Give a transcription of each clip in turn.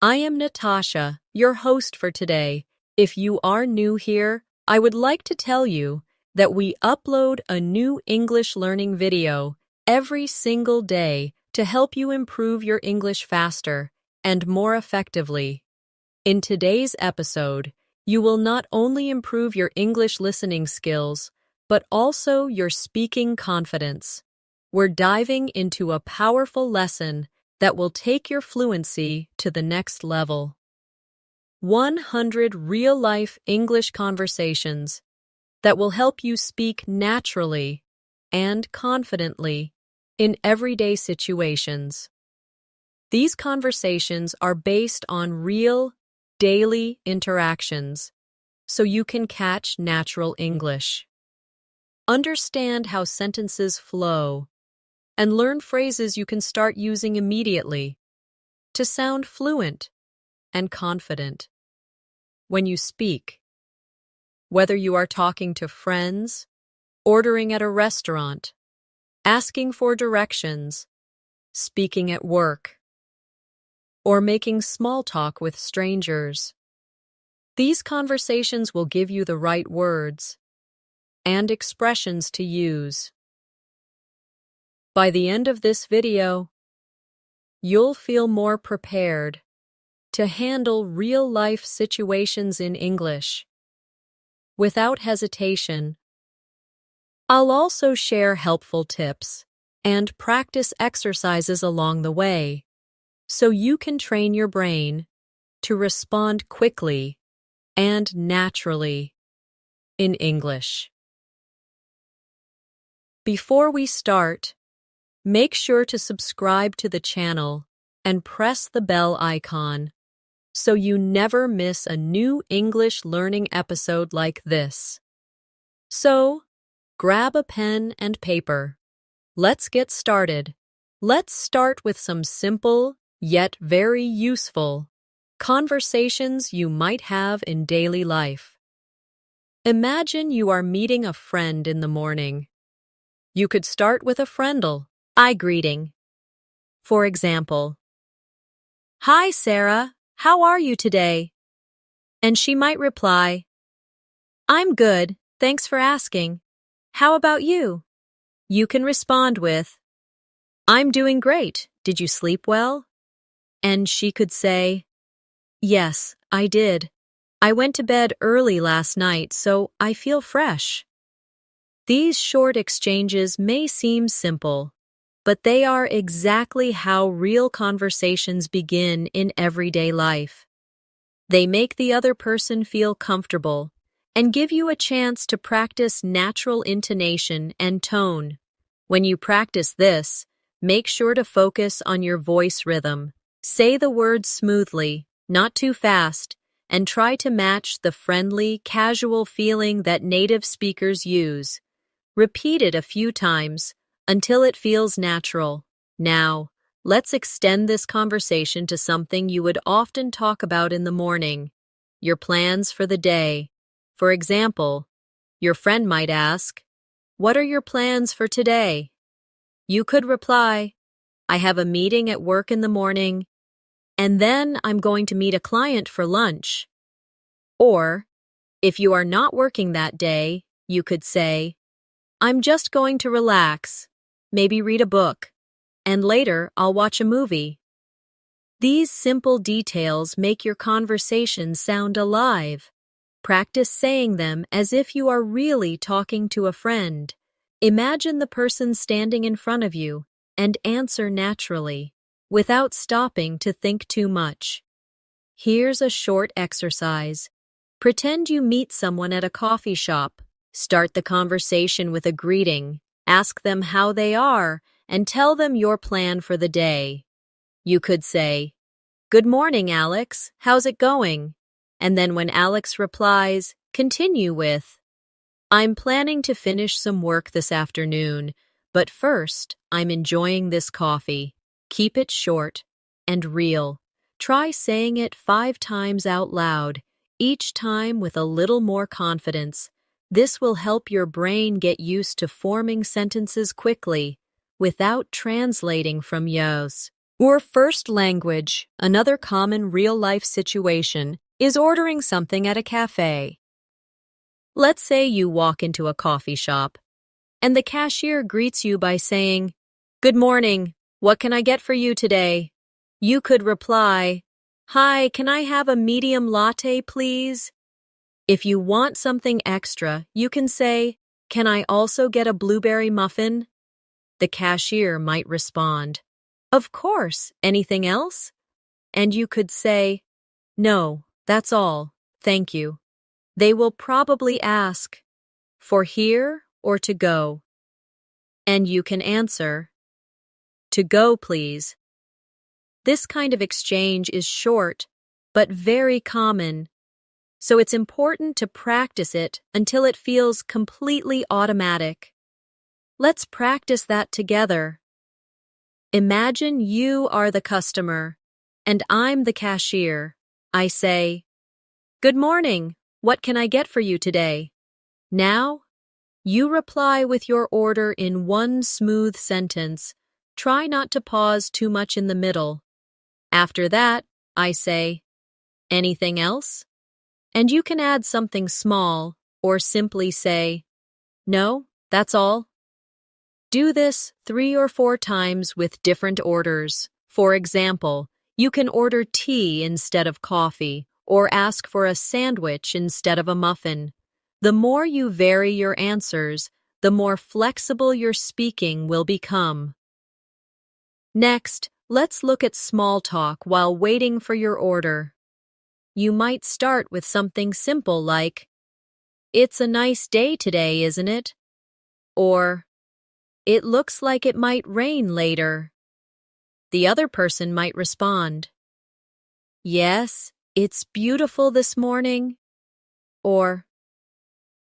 I am Natasha, your host for today. If you are new here, I would like to tell you that we upload a new English learning video every single day to help you improve your English faster and more effectively. In today's episode, you will not only improve your English listening skills, but also your speaking confidence. We're diving into a powerful lesson that will take your fluency to the next level. 100 real-life English conversations that will help you speak naturally and confidently in everyday situations. These conversations are based on real, daily interactions, so you can catch natural English. Understand how sentences flow and learn phrases you can start using immediately to sound fluent and confident when you speak. Whether you are talking to friends, ordering at a restaurant, asking for directions, speaking at work, or making small talk with strangers, these conversations will give you the right words and expressions to use. By the end of this video, you'll feel more prepared to handle real-life situations in English without hesitation. I'll also share helpful tips and practice exercises along the way, so you can train your brain to respond quickly and naturally in English. Before we start, make sure to subscribe to the channel and press the bell icon so you never miss a new English learning episode like this. So, grab a pen and paper. Let's get started. Let's start with some simple, yet very useful, conversations you might have in daily life. Imagine you are meeting a friend in the morning. You could start with a friendly eye greeting. For example, "Hi, Sarah, how are you today?" And she might reply, "I'm good, thanks for asking. How about you?" You can respond with, "I'm doing great, did you sleep well?" And she could say, "Yes, I did. I went to bed early last night, so I feel fresh." These short exchanges may seem simple, but they are exactly how real conversations begin in everyday life. They make the other person feel comfortable and give you a chance to practice natural intonation and tone. When you practice this, make sure to focus on your voice rhythm. Say the words smoothly, not too fast, and try to match the friendly, casual feeling that native speakers use. Repeat it a few times until it feels natural. Now, let's extend this conversation to something you would often talk about in the morning, your plans for the day. For example, your friend might ask, "What are your plans for today?" You could reply, "I have a meeting at work in the morning, and then I'm going to meet a client for lunch." Or, if you are not working that day, you could say, "I'm just going to relax, maybe read a book, and later I'll watch a movie." These simple details make your conversation sound alive. Practice saying them as if you are really talking to a friend. Imagine the person standing in front of you and answer naturally, without stopping to think too much. Here's a short exercise. Pretend you meet someone at a coffee shop. Start the conversation with a greeting, ask them how they are, and tell them your plan for the day. You could say, "Good morning, Alex. How's it going?" And then when Alex replies, continue with, "I'm planning to finish some work this afternoon, but first, I'm enjoying this coffee." Keep it short and real. Try saying it 5 times out loud, each time with a little more confidence. This will help your brain get used to forming sentences quickly, without translating from yours. Or first language, another common real-life situation, is ordering something at a cafe. Let's say you walk into a coffee shop, and the cashier greets you by saying, "Good morning, what can I get for you today?" You could reply, "Hi, can I have a medium latte, please?" If you want something extra, you can say, "Can I also get a blueberry muffin?" The cashier might respond, "Of course, anything else?" And you could say, "No, that's all, thank you." They will probably ask, "For here or to go?" And you can answer, "To go, please." This kind of exchange is short, but very common, so it's important to practice it until it feels completely automatic. Let's practice that together. Imagine you are the customer, and I'm the cashier. I say, "Good morning, what can I get for you today?" Now, you reply with your order in one smooth sentence. Try not to pause too much in the middle. After that, I say, "Anything else?" And you can add something small or simply say, "No, that's all." Do this 3 or 4 times with different orders. For example, you can order tea instead of coffee or ask for a sandwich instead of a muffin. The more you vary your answers, the more flexible your speaking will become. Next, let's look at small talk while waiting for your order. You might start with something simple like, "It's a nice day today, isn't it?" Or, "It looks like it might rain later." The other person might respond, "Yes, it's beautiful this morning." Or,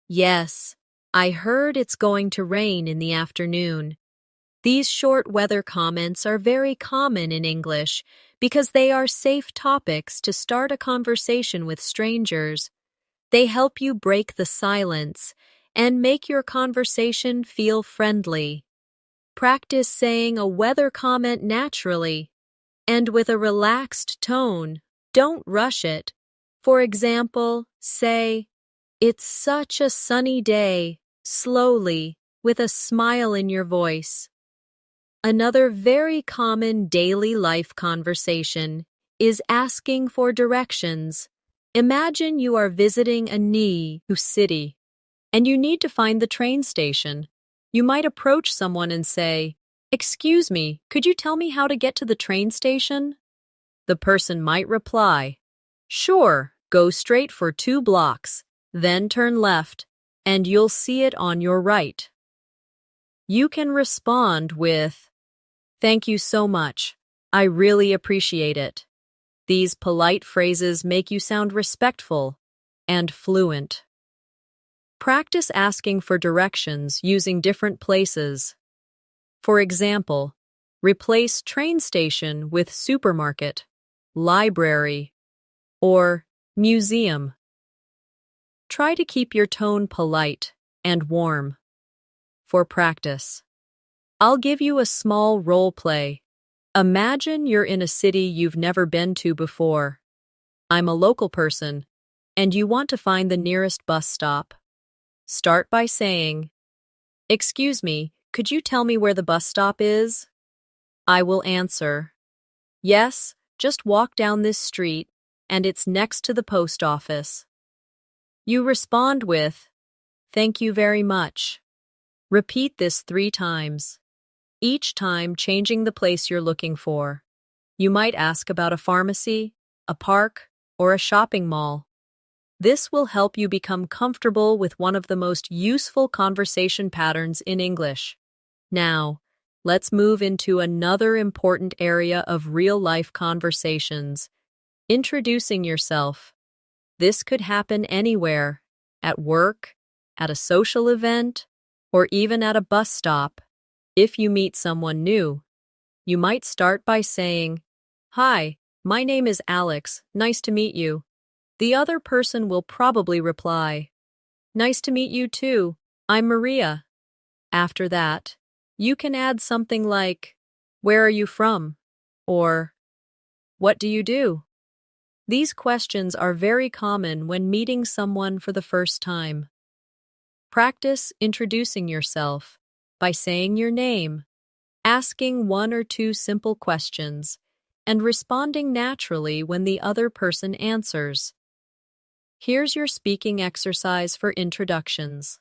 "Yes, I heard it's going to rain in the afternoon." These short weather comments are very common in English because they are safe topics to start a conversation with strangers. They help you break the silence and make your conversation feel friendly. Practice saying a weather comment naturally and with a relaxed tone. Don't rush it. For example, say, "It's such a sunny day," slowly, with a smile in your voice. Another very common daily life conversation is asking for directions. Imagine you are visiting a new city and you need to find the train station. You might approach someone and say, "Excuse me, could you tell me how to get to the train station?" The person might reply, "Sure, go straight for 2 blocks, then turn left, and you'll see it on your right." You can respond with, "Thank you so much. I really appreciate it." These polite phrases make you sound respectful and fluent. Practice asking for directions using different places. For example, replace train station with supermarket, library, or museum. Try to keep your tone polite and warm. For practice, I'll give you a small role play. Imagine you're in a city you've never been to before. I'm a local person, and you want to find the nearest bus stop. Start by saying, "Excuse me, could you tell me where the bus stop is?" I will answer, "Yes, just walk down this street, and it's next to the post office." You respond with, "Thank you very much." Repeat this 3 times, each time changing the place you're looking for. You might ask about a pharmacy, a park, or a shopping mall. This will help you become comfortable with one of the most useful conversation patterns in English. Now, let's move into another important area of real-life conversations, introducing yourself. This could happen anywhere, at work, at a social event, or even at a bus stop. If you meet someone new, you might start by saying, "Hi, my name is Alex, nice to meet you." The other person will probably reply, "Nice to meet you too, I'm Maria." After that, you can add something like, "Where are you from?" Or, what do you do? These questions are very common when meeting someone for the first time. Practice introducing yourself by saying your name, asking one or two simple questions, and responding naturally when the other person answers. Here's your speaking exercise for introductions.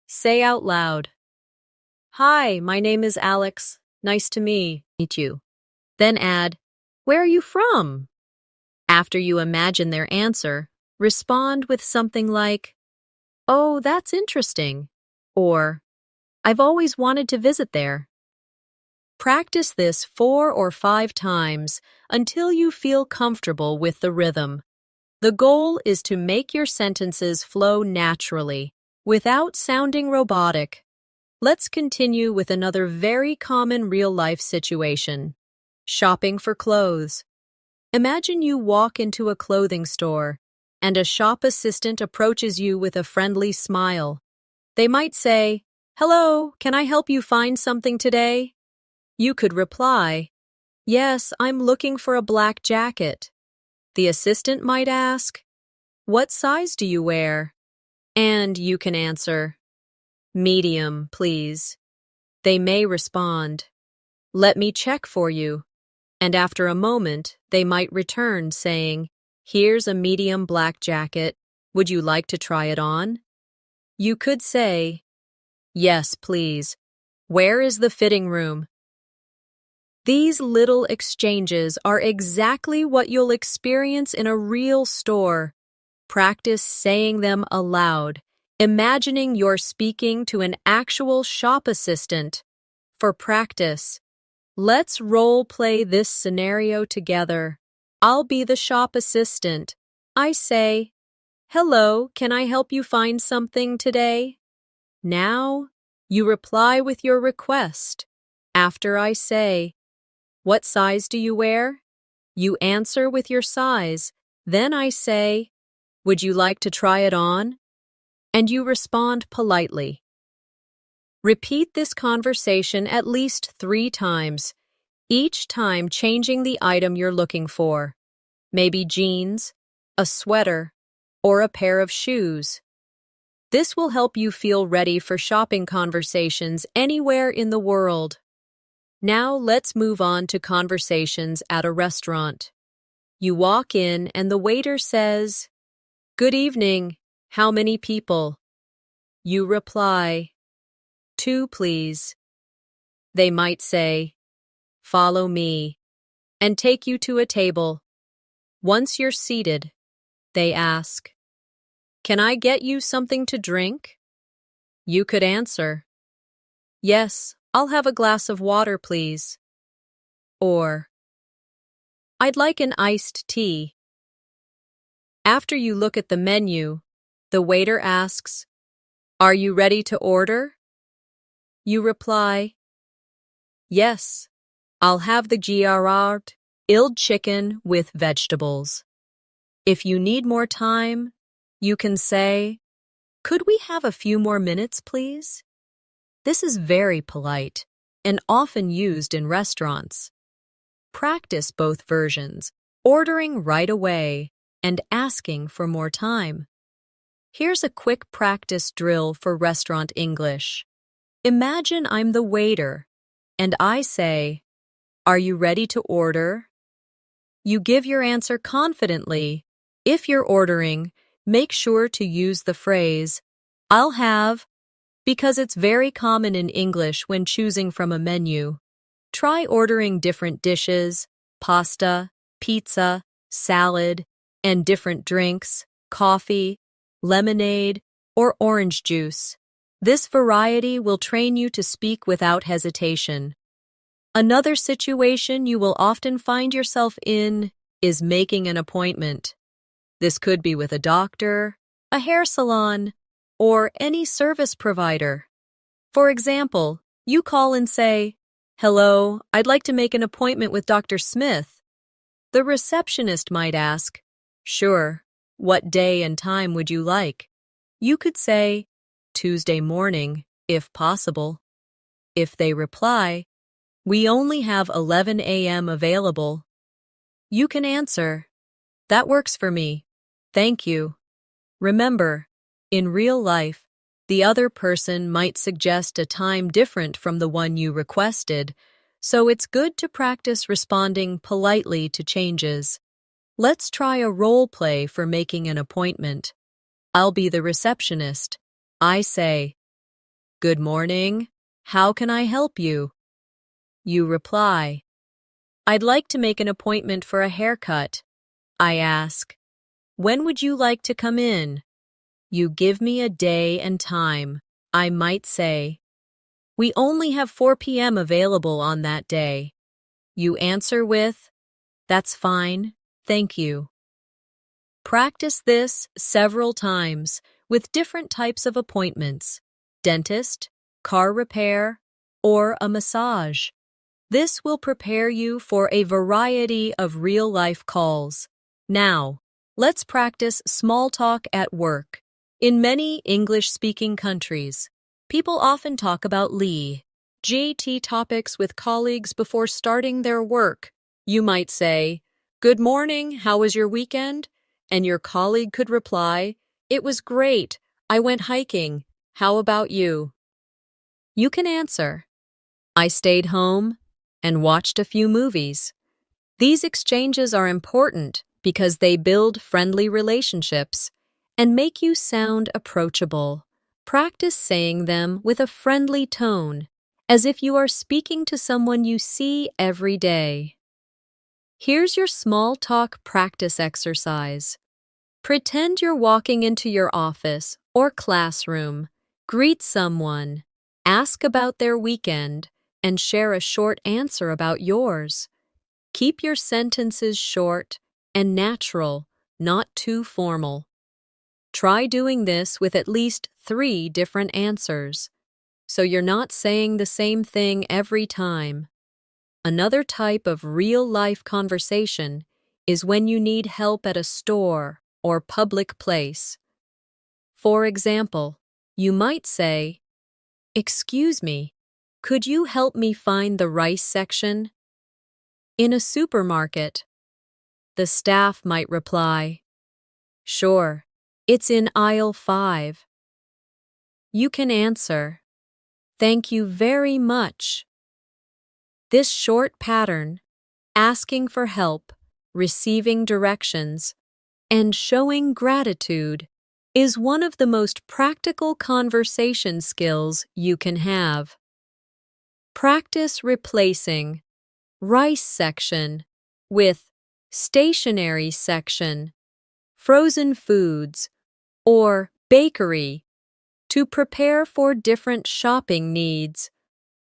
Say out loud, "Hi, my name is Alex. Nice to meet you." Then add, "Where are you from?" After you imagine their answer, respond with something like, "Oh, that's interesting," or "I've always wanted to visit there." Practice this 4 or 5 times until you feel comfortable with the rhythm. The goal is to make your sentences flow naturally, without sounding robotic. Let's continue with another very common real-life situation. Shopping for clothes. Imagine you walk into a clothing store, and a shop assistant approaches you with a friendly smile. They might say, "Hello, can I help you find something today?" You could reply, "Yes, I'm looking for a black jacket." The assistant might ask, "What size do you wear?" And you can answer, "Medium, please." They may respond, "Let me check for you." And after a moment, they might return saying, "Here's a medium black jacket. Would you like to try it on?" You could say, "Yes, please. Where is the fitting room?" These little exchanges are exactly what you'll experience in a real store. Practice saying them aloud, imagining you're speaking to an actual shop assistant. For practice, let's role-play this scenario together. I'll be the shop assistant. I say, "Hello, can I help you find something today?" Now, you reply with your request. After I say, "What size do you wear?" You answer with your size. Then I say, "Would you like to try it on?" And you respond politely. Repeat this conversation at least 3 times, each time changing the item you're looking for. Maybe jeans, a sweater, or a pair of shoes. This will help you feel ready for shopping conversations anywhere in the world. Now let's move on to conversations at a restaurant. You walk in and the waiter says, "Good evening. How many people?" You reply, "2, please." They might say, "Follow me," and take you to a table. Once you're seated, they ask, "Can I get you something to drink?" You could answer, "Yes, I'll have a glass of water, please." Or, "I'd like an iced tea." After you look at the menu, the waiter asks, "Are you ready to order?" You reply, "Yes, I'll have the grilled chicken with vegetables." If you need more time, you can say, "Could we have a few more minutes, please?" This is very polite and often used in restaurants. Practice both versions, ordering right away and asking for more time. Here's a quick practice drill for restaurant English. Imagine I'm the waiter, and I say, "Are you ready to order?" You give your answer confidently. If you're ordering, make sure to use the phrase, "I'll have," because it's very common in English when choosing from a menu. Try ordering different dishes, pasta, pizza, salad, and different drinks, coffee, lemonade, or orange juice. This variety will train you to speak without hesitation. Another situation you will often find yourself in is making an appointment. This could be with a doctor, a hair salon, or any service provider. For example, you call and say, "Hello, I'd like to make an appointment with Dr. Smith." The receptionist might ask, "Sure, what day and time would you like?" You could say, "Tuesday morning, if possible." If they reply, We only have 11 a.m. available. You can answer, that works for me. Thank you. Remember, in real life, the other person might suggest a time different from the one you requested, so it's good to practice responding politely to changes. Let's try a role play for making an appointment. I'll be the receptionist. I say, "Good morning. How can I help you?" You reply, "I'd like to make an appointment for a haircut." I ask, "When would you like to come in?" You give me a day and time. I might say, "We only have 4 p.m. available on that day." You answer with, "That's fine, thank you." Practice this several times with different types of appointments: dentist, car repair, or a massage. This will prepare you for a variety of real-life calls. Now, let's practice small talk at work. In many English-speaking countries, people often talk about GT topics with colleagues before starting their work. You might say, "Good morning, how was your weekend?" And your colleague could reply, "It was great. I went hiking. How about you?" You can answer, "I stayed home and watched a few movies." These exchanges are important because they build friendly relationships and make you sound approachable. Practice saying them with a friendly tone, as if you are speaking to someone you see every day. Here's your small talk practice exercise. Pretend you're walking into your office or classroom. Greet someone, ask about their weekend, and share a short answer about yours. Keep your sentences short and natural, not too formal. Try doing this with at least 3 different answers, so you're not saying the same thing every time. Another type of real-life conversation is when you need help at a store or public place. For example, you might say, "Excuse me, could you help me find the rice section?" In a supermarket, the staff might reply, "Sure, it's in aisle 5. You can answer, "Thank you very much." This short pattern, asking for help, receiving directions, and showing gratitude, is one of the most practical conversation skills you can have. Practice replacing rice section with stationery section, frozen foods, or bakery to prepare for different shopping needs.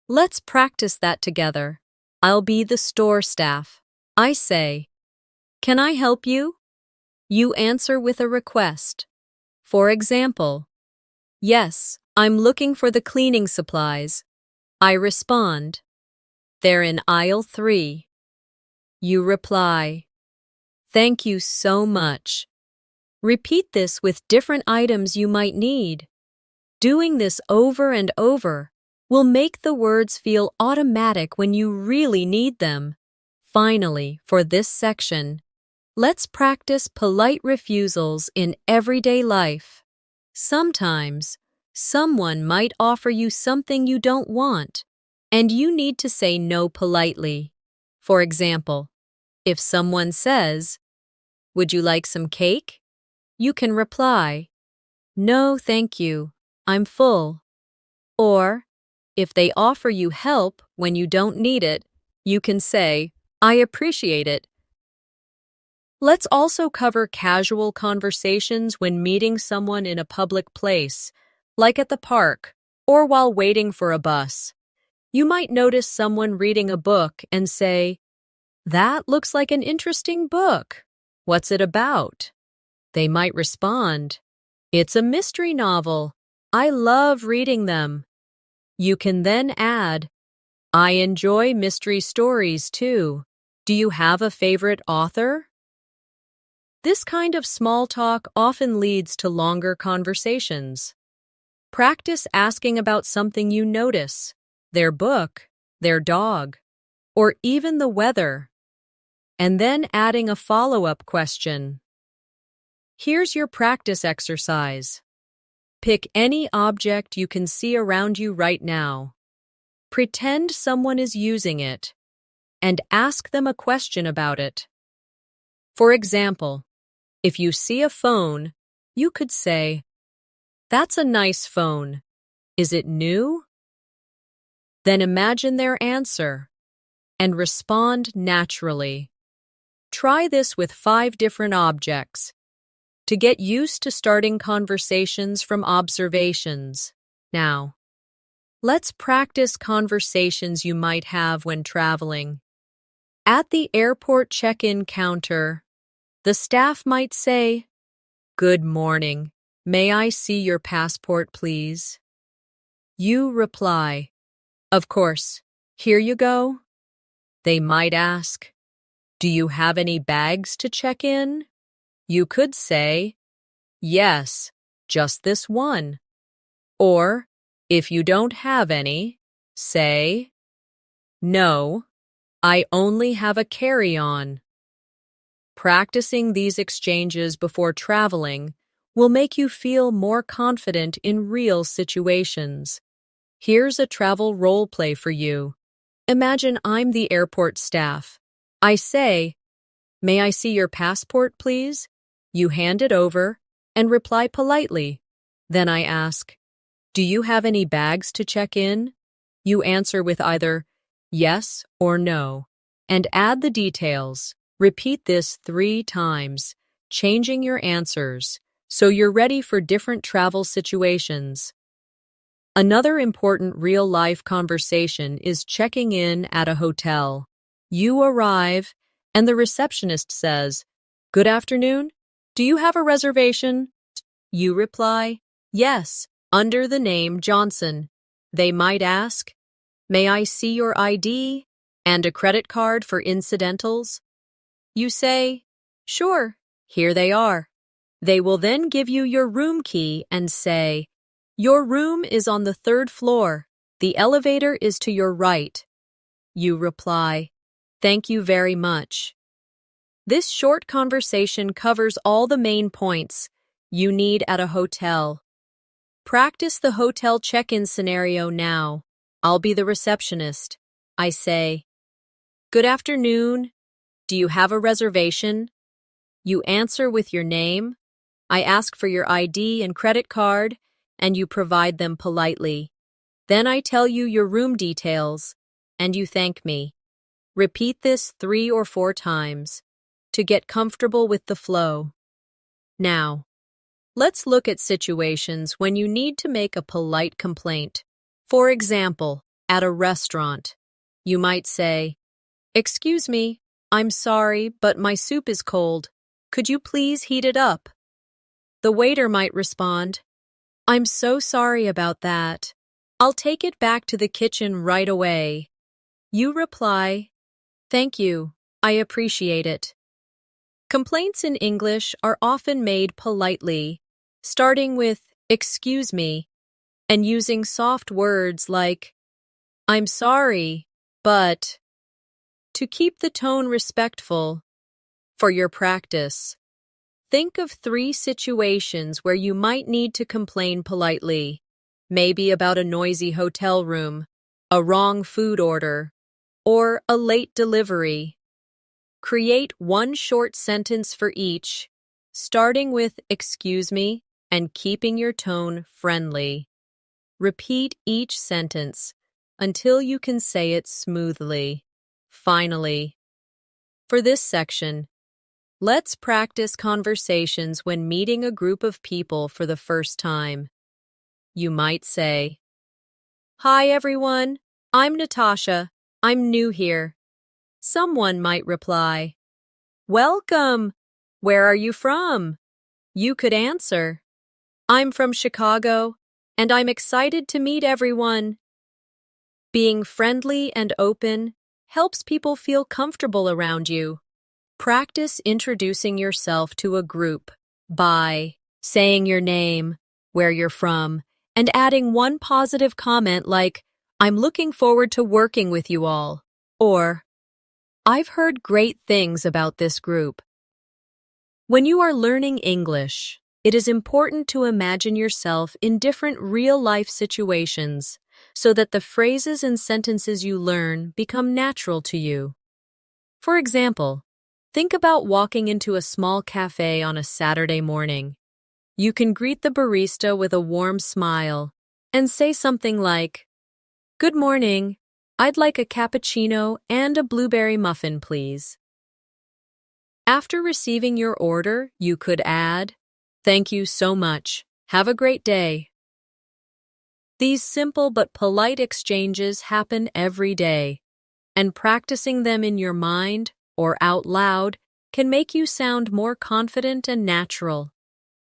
Let's practice that together. I'll be the store staff. I say, "Can I help you?" You answer with a request. For example, "Yes, I'm looking for the cleaning supplies." I respond, "They're in aisle 3. You reply, "Thank you so much." Repeat this with different items you might need. Doing this over and over will make the words feel automatic when you really need them. Finally, for this section, let's practice polite refusals in everyday life. Sometimes, someone might offer you something you don't want, and you need to say no politely. For example, if someone says, "Would you like some cake?" you can reply, "No, thank you. I'm full." Or, if they offer you help when you don't need it, you can say, "I appreciate it." Let's also cover casual conversations when meeting someone in a public place, like at the park or while waiting for a bus. You might notice someone reading a book and say, "That looks like an interesting book. What's it about?" They might respond, "It's a mystery novel. I love reading them." You can then add, "I enjoy mystery stories too. Do you have a favorite author?" This kind of small talk often leads to longer conversations. Practice asking about something you notice: their book, their dog, or even the weather, and then adding a follow-up question. Here's your practice exercise. Pick any object you can see around you right now. Pretend someone is using it, and ask them a question about it. For example, if you see a phone, you could say, "That's a nice phone. Is it new?" Then imagine their answer and respond naturally. Try this with 5 different objects to get used to starting conversations from observations. Now, let's practice conversations you might have when traveling. At the airport check-in counter, the staff might say, "Good morning. May I see your passport, please?" You reply, "Of course. Here you go." They might ask, "Do you have any bags to check in?" You could say, "Yes, just this one." Or, if you don't have any, say, "No, I only have a carry-on." Practicing these exchanges before traveling will make you feel more confident in real situations. Here's a travel role play for you. Imagine I'm the airport staff. I say, "May I see your passport, please?" You hand it over and reply politely. Then I ask, "Do you have any bags to check in?" You answer with either yes or no, and add the details. Repeat this 3 times, changing your answers, so you're ready for different travel situations. Another important real-life conversation is checking in at a hotel. You arrive, and the receptionist says, "Good afternoon. Do you have a reservation?" You reply, "Yes, under the name Johnson." They might ask, "May I see your ID and a credit card for incidentals?" You say, "Sure, here they are." They will then give you your room key and say, "Your room is on the 3rd floor. The elevator is to your right." You reply, "Thank you very much." This short conversation covers all the main points you need at a hotel. Practice the hotel check-in scenario now. I'll be the receptionist. I say, "Good afternoon. Do you have a reservation?" You answer with your name. I ask for your ID and credit card, and you provide them politely. Then I tell you your room details, and you thank me. Repeat this 3 or 4 times to get comfortable with the flow. Now, let's look at situations when you need to make a polite complaint. For example, at a restaurant, you might say, "Excuse me, I'm sorry, but my soup is cold. Could you please heat it up?" The waiter might respond, "I'm so sorry about that. I'll take it back to the kitchen right away." You reply, "Thank you, I appreciate it." Complaints in English are often made politely, starting with "excuse me" and using soft words like "I'm sorry, but" to keep the tone respectful. For your practice, think of 3 situations where you might need to complain politely, maybe about a noisy hotel room, a wrong food order, or a late delivery. Create 1 short sentence for each, starting with "excuse me" and keeping your tone friendly. Repeat each sentence until you can say it smoothly. Finally, for this section, let's practice conversations when meeting a group of people for the first time. You might say, "Hi everyone, I'm Natasha. I'm new here." Someone might reply, "Welcome. Where are you from?" You could answer, "I'm from Chicago, and I'm excited to meet everyone." Being friendly and open helps people feel comfortable around you. Practice introducing yourself to a group by saying your name, where you're from, and adding 1 positive comment like, "I'm looking forward to working with you all," or I've heard great things about this group. When you are learning English, it is important to imagine yourself in different real-life situations so that the phrases and sentences you learn become natural to you. For example, think about walking into a small cafe on a Saturday morning. You can greet the barista with a warm smile and say something like, "Good morning. I'd like a cappuccino and a blueberry muffin, please." After receiving your order, you could add, "Thank you so much. Have a great day." These simple but polite exchanges happen every day, and practicing them in your mind or out loud can make you sound more confident and natural.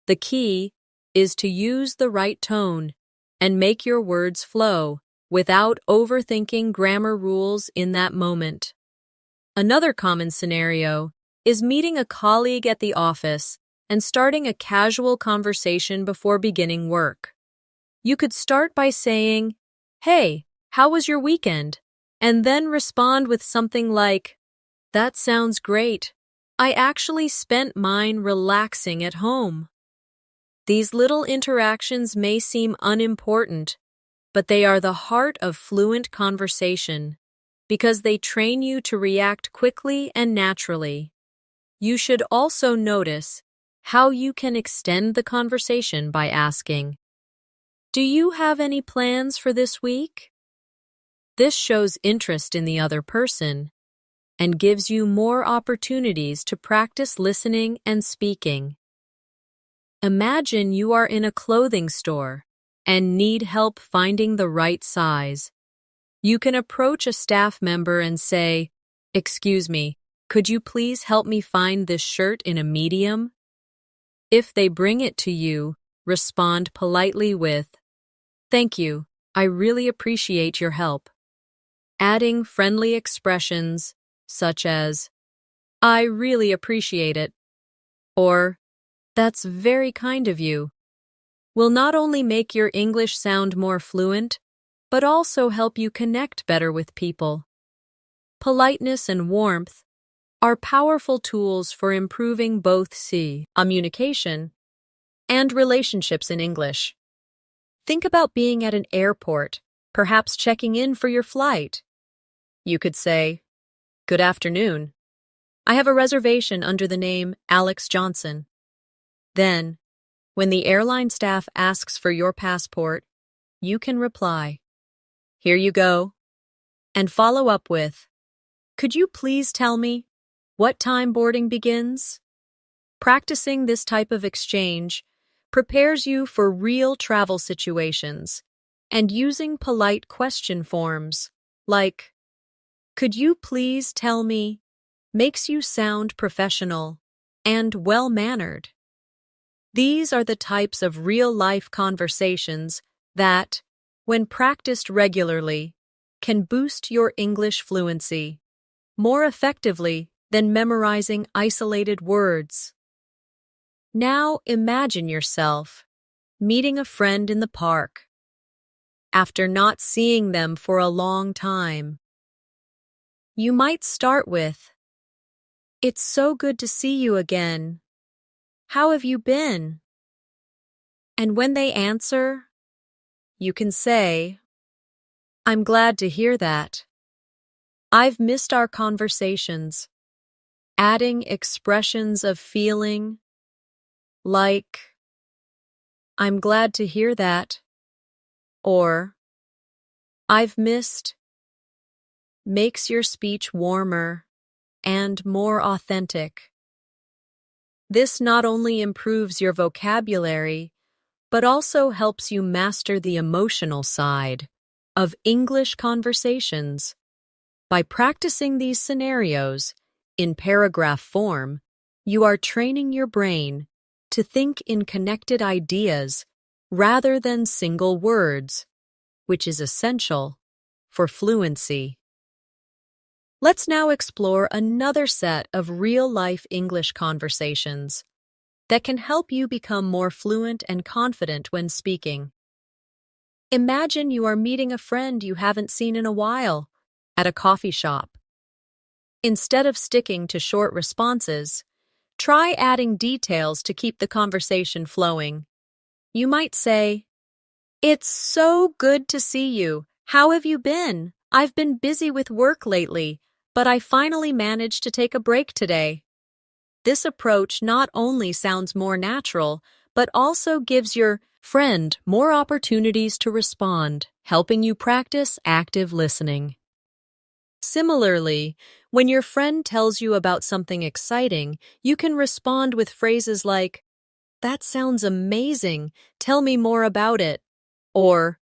The key is to use the right tone and make your words flow without overthinking grammar rules in that moment. Another common scenario is meeting a colleague at the office and starting a casual conversation before beginning work. You could start by saying, "Hey, how was your weekend?" and then respond with something like, "That sounds great. I actually spent mine relaxing at home." These little interactions may seem unimportant, but they are the heart of fluent conversation because they train you to react quickly and naturally. You should also notice how you can extend the conversation by asking, "Do you have any plans for this week?" This shows interest in the other person and gives you more opportunities to practice listening and speaking. Imagine you are in a clothing store and need help finding the right size. You can approach a staff member and say, "Excuse me, could you please help me find this shirt in a medium?" If they bring it to you, respond politely with, "Thank you, I really appreciate your help." Adding friendly expressions such as, "I really appreciate it," or "That's very kind of you," will not only make your English sound more fluent, but also help you connect better with people. Politeness and warmth are powerful tools for improving both communication and relationships in English. Think about being at an airport, perhaps checking in for your flight. You could say, "Good afternoon. I have a reservation under the name Alex Johnson." Then, when the airline staff asks for your passport, you can reply, "Here you go," and follow up with, "Could you please tell me what time boarding begins?" Practicing this type of exchange prepares you for real travel situations, and using polite question forms like, "Could you please tell me?" makes you sound professional and well-mannered. These are the types of real-life conversations that, when practiced regularly, can boost your English fluency more effectively than memorizing isolated words. Now imagine yourself meeting a friend in the park after not seeing them for a long time. You might start with, "It's so good to see you again. How have you been?" And when they answer, you can say, "I'm glad to hear that. I've missed our conversations," adding expressions of feeling like, "I'm glad to hear that," or "I've missed," makes your speech warmer and more authentic. This not only improves your vocabulary, but also helps you master the emotional side of English conversations. By practicing these scenarios in paragraph form, you are training your brain to think in connected ideas rather than single words, which is essential for fluency. Let's now explore another set of real-life English conversations that can help you become more fluent and confident when speaking. Imagine you are meeting a friend you haven't seen in a while at a coffee shop. Instead of sticking to short responses, try adding details to keep the conversation flowing. You might say, "It's so good to see you. How have you been? I've been busy with work lately, but I finally managed to take a break today." This approach not only sounds more natural, but also gives your friend more opportunities to respond, helping you practice active listening. Similarly, when your friend tells you about something exciting, you can respond with phrases like, "That sounds amazing. Tell me more about it." Or,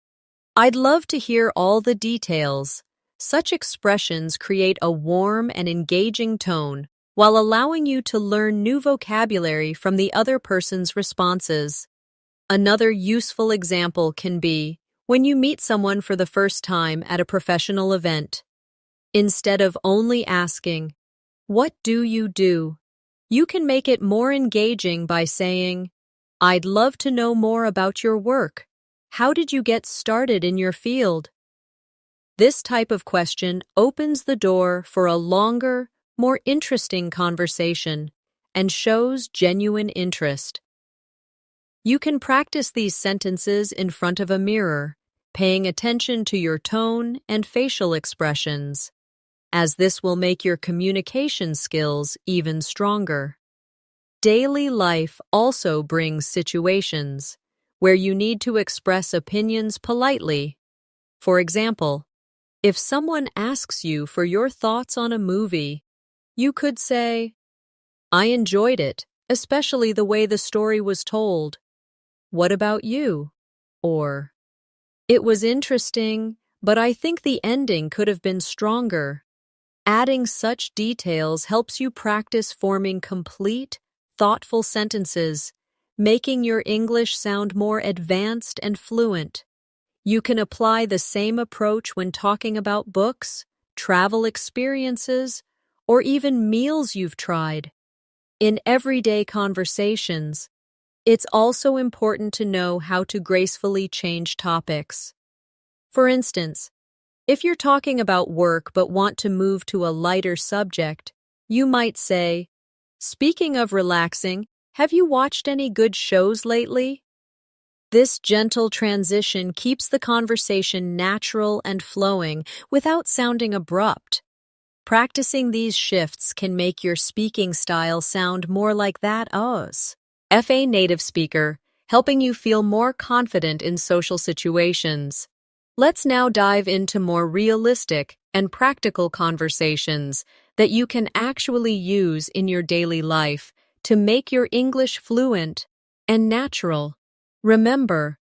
"I'd love to hear all the details." Such expressions create a warm and engaging tone while allowing you to learn new vocabulary from the other person's responses. Another useful example can be when you meet someone for the first time at a professional event. Instead of only asking, "What do?" you can make it more engaging by saying, "I'd love to know more about your work. How did you get started in your field?" This type of question opens the door for a longer, more interesting conversation and shows genuine interest. You can practice these sentences in front of a mirror, paying attention to your tone and facial expressions, as this will make your communication skills even stronger. Daily life also brings situations where you need to express opinions politely. For example, if someone asks you for your thoughts on a movie, you could say, "I enjoyed it, especially the way the story was told. What about you?" Or, "It was interesting, but I think the ending could have been stronger." Adding such details helps you practice forming complete, thoughtful sentences, making your English sound more advanced and fluent. You can apply the same approach when talking about books, travel experiences, or even meals you've tried. In everyday conversations, it's also important to know how to gracefully change topics. For instance, if you're talking about work but want to move to a lighter subject, you might say, "Speaking of relaxing, have you watched any good shows lately?" This gentle transition keeps the conversation natural and flowing without sounding abrupt. Practicing these shifts can make your speaking style sound more like that of a native speaker, helping you feel more confident in social situations. Let's now dive into more realistic and practical conversations that you can actually use in your daily life to make your English fluent and natural. Remember,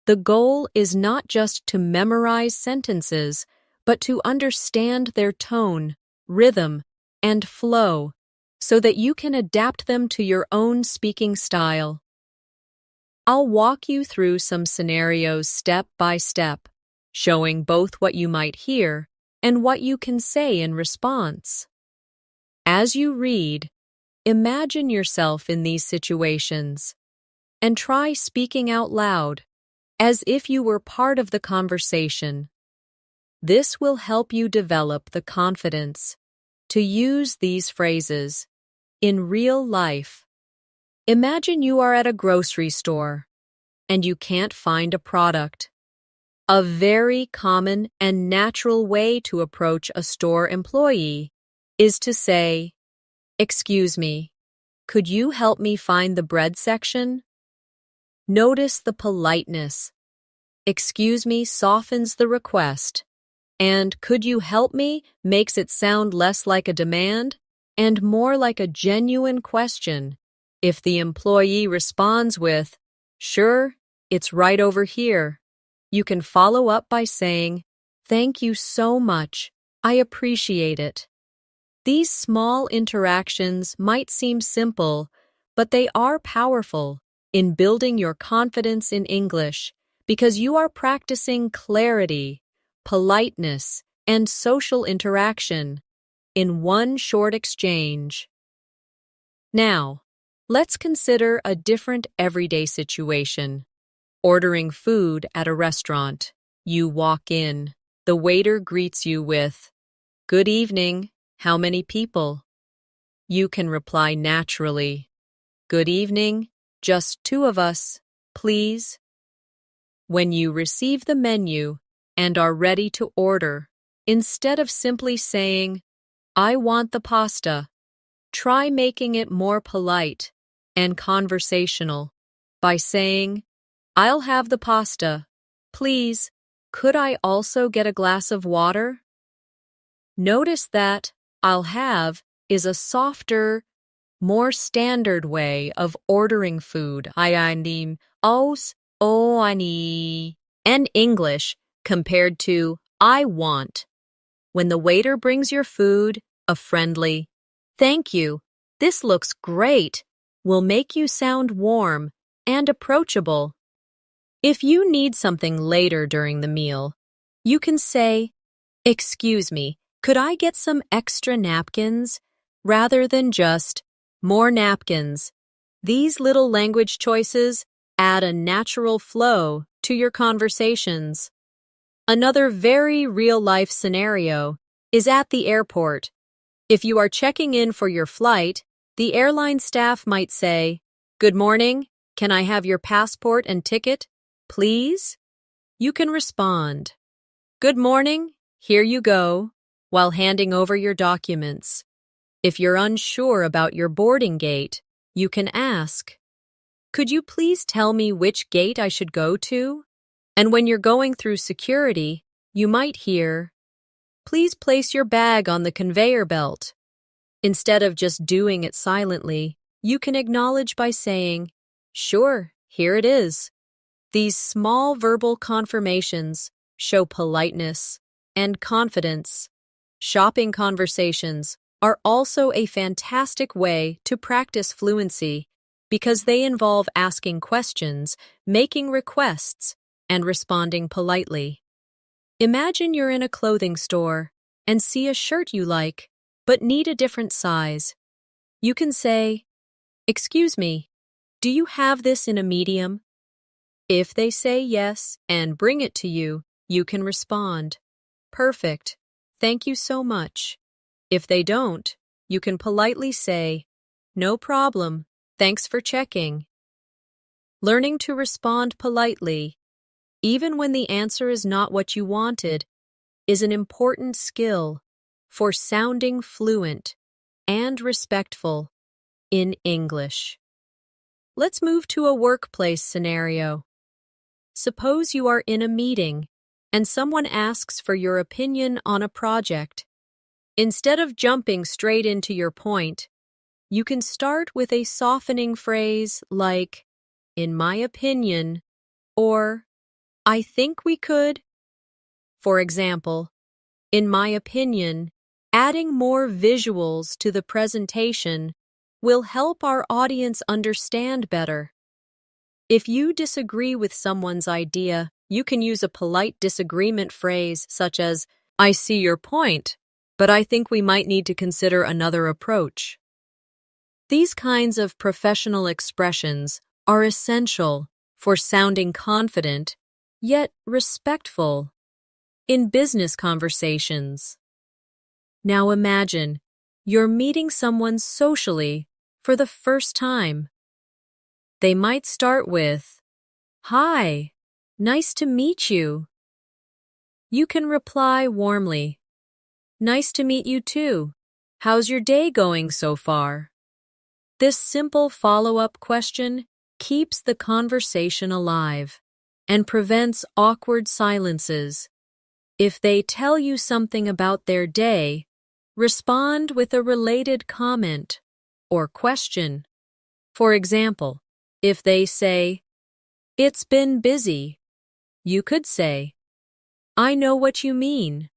the goal is not just to memorize sentences, but to understand their tone, rhythm, and flow so that you can adapt them to your own speaking style. I'll walk you through some scenarios step by step, showing both what you might hear and what you can say in response. As you read, imagine yourself in these situations and try speaking out loud as if you were part of the conversation. This will help you develop the confidence to use these phrases in real life. Imagine you are at a grocery store and you can't find a product. A very common and natural way to approach a store employee is to say, "Excuse me, could you help me find the bread section?" Notice the politeness. "Excuse me" softens the request, and "could you help me" makes it sound less like a demand and more like a genuine question. If the employee responds with, "Sure, it's right over here," you can follow up by saying, "Thank you so much. I appreciate it." These small interactions might seem simple, but they are powerful in building your confidence in English because you are practicing clarity, politeness, and social interaction in one short exchange. Now, let's consider a different everyday situation. Ordering food at a restaurant. You walk in. The waiter greets you with, "Good evening. How many people? You can reply naturally. Good evening, just two of us, please. When you receive the menu and are ready to order, instead of simply saying, I want the pasta, try making it more polite and conversational by saying, I'll have the pasta. Please, could I also get a glass of water? Notice that I'll have is a softer, more standard way of ordering food. Anim os o ani and English compared to I want. When the waiter brings your food, a friendly "Thank you, this looks great" will make you sound warm and approachable. If you need something later during the meal, you can say, "Excuse me, could I get some extra napkins?" rather than just "more napkins." These little language choices add a natural flow to your conversations. Another very real-life scenario is at the airport. If you are checking in for your flight, the airline staff might say, "Good morning, can I have your passport and ticket, please?" You can respond, "Good morning, here you go," while handing over your documents. If you're unsure about your boarding gate, you can ask, "Could you please tell me which gate I should go to?" And when you're going through security, you might hear, "Please place your bag on the conveyor belt." Instead of just doing it silently, you can acknowledge by saying, "Sure, here it is." These small verbal confirmations show politeness and confidence. Shopping conversations are also a fantastic way to practice fluency because they involve asking questions, making requests, and responding politely. Imagine you're in a clothing store and see a shirt you like, but need a different size. You can say, "Excuse me, do you have this in a medium?" If they say yes and bring it to you, you can respond, "Perfect, thank you so much." If they don't, you can politely say, "No problem, thanks for checking." Learning to respond politely, even when the answer is not what you wanted, is an important skill for sounding fluent and respectful in English. Let's move to a workplace scenario. Suppose you are in a meeting and someone asks for your opinion on a project. Instead of jumping straight into your point, you can start with a softening phrase like, "In my opinion," or "I think we could." For example, in my opinion, adding more visuals to the presentation will help our audience understand better. If you disagree with someone's idea, you can use a polite disagreement phrase such as, "I see your point, but I think we might need to consider another approach." These kinds of professional expressions are essential for sounding confident, yet respectful, in business conversations. Now imagine you're meeting someone socially for the first time. They might start with, "Hi, nice to meet you." You can reply warmly, "Nice to meet you too. How's your day going so far?" This simple follow-up question keeps the conversation alive and prevents awkward silences. If they tell you something about their day, respond with a related comment or question. For example, if they say, "It's been busy," you could say, "I know what you mean.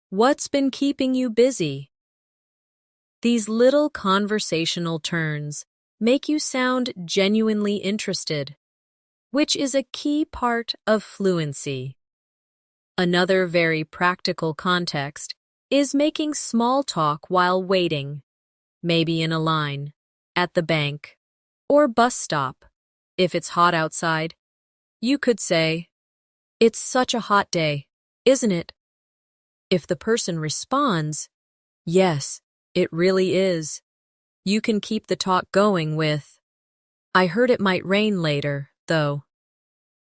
What's been keeping you busy?" These little conversational turns make you sound genuinely interested, which is a key part of fluency. Another very practical context is making small talk while waiting, maybe in a line, at the bank, or bus stop. If it's hot outside, you could say, "It's such a hot day, isn't it?" If the person responds, "Yes, It really is. You can keep the talk going with, I heard it might rain later, though.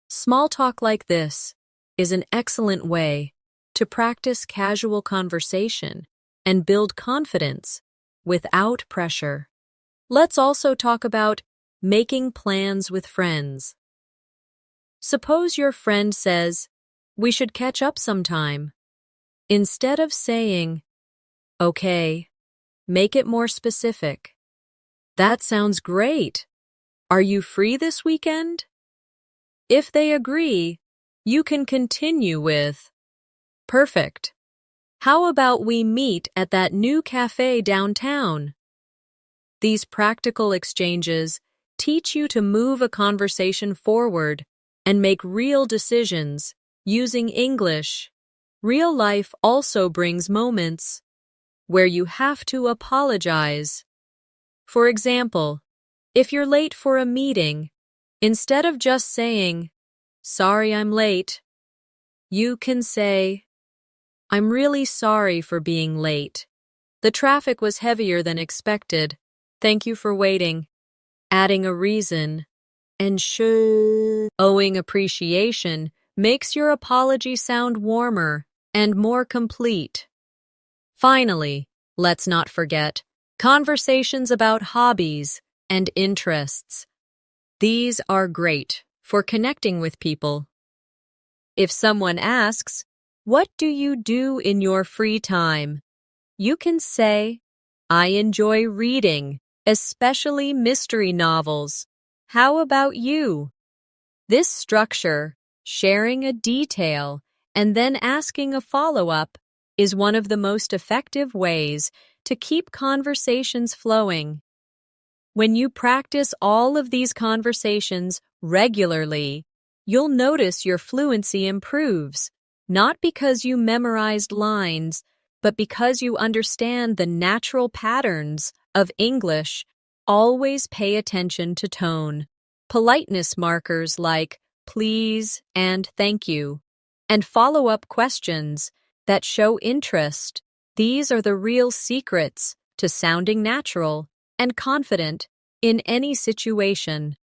Small talk like this is an excellent way to practice casual conversation and build confidence without pressure. Let's also talk about making plans with friends. Suppose your friend says, we should catch up sometime. Instead of saying, okay, make it more specific. That sounds great. Are you free this weekend? If they agree, you can continue with, perfect. How about we meet at that new cafe downtown? These practical exchanges teach you to move a conversation forward and make real decisions using English. Real life also brings moments where you have to apologize. For example, if you're late for a meeting, instead of just saying, sorry I'm late, you can say, I'm really sorry for being late. The traffic was heavier than expected. Thank you for waiting. Adding a reason and showing appreciation makes your apology sound warmer and more complete. Finally, let's not forget conversations about hobbies and interests. These are great for connecting with people. If someone asks, what do you do in your free time? You can say, I enjoy reading, especially mystery novels. How about you? This structure, sharing a detail, and then asking a follow-up, is one of the most effective ways to keep conversations flowing. When you practice all of these conversations regularly, you'll notice your fluency improves, not because you memorized lines, but because you understand the natural patterns of English. Always pay attention to tone, politeness markers like please and thank you, and follow-up questions that show interest. These are the real secrets to sounding natural and confident in any situation.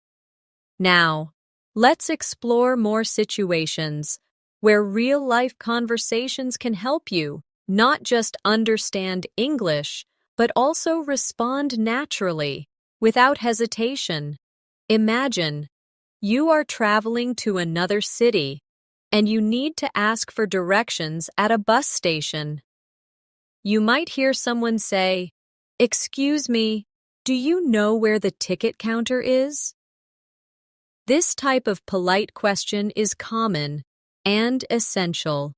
Now, let's explore more situations where real-life conversations can help you not just understand English, but also respond naturally, without hesitation. Imagine you are traveling to another city and you need to ask for directions at a bus station. You might hear someone say, excuse me, do you know where the ticket counter is? This type of polite question is common and essential.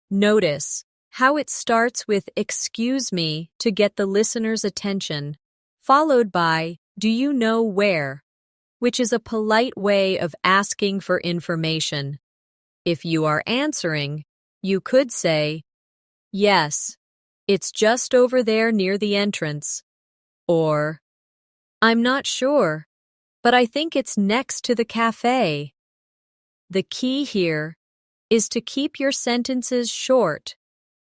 Notice how it starts with excuse me to get the listener's attention, followed by do you know where, which is a polite way of asking for information. If you are answering, you could say, yes, it's just over there near the entrance, or I'm not sure, but I think it's next to the cafe. The key here is to keep your sentences short,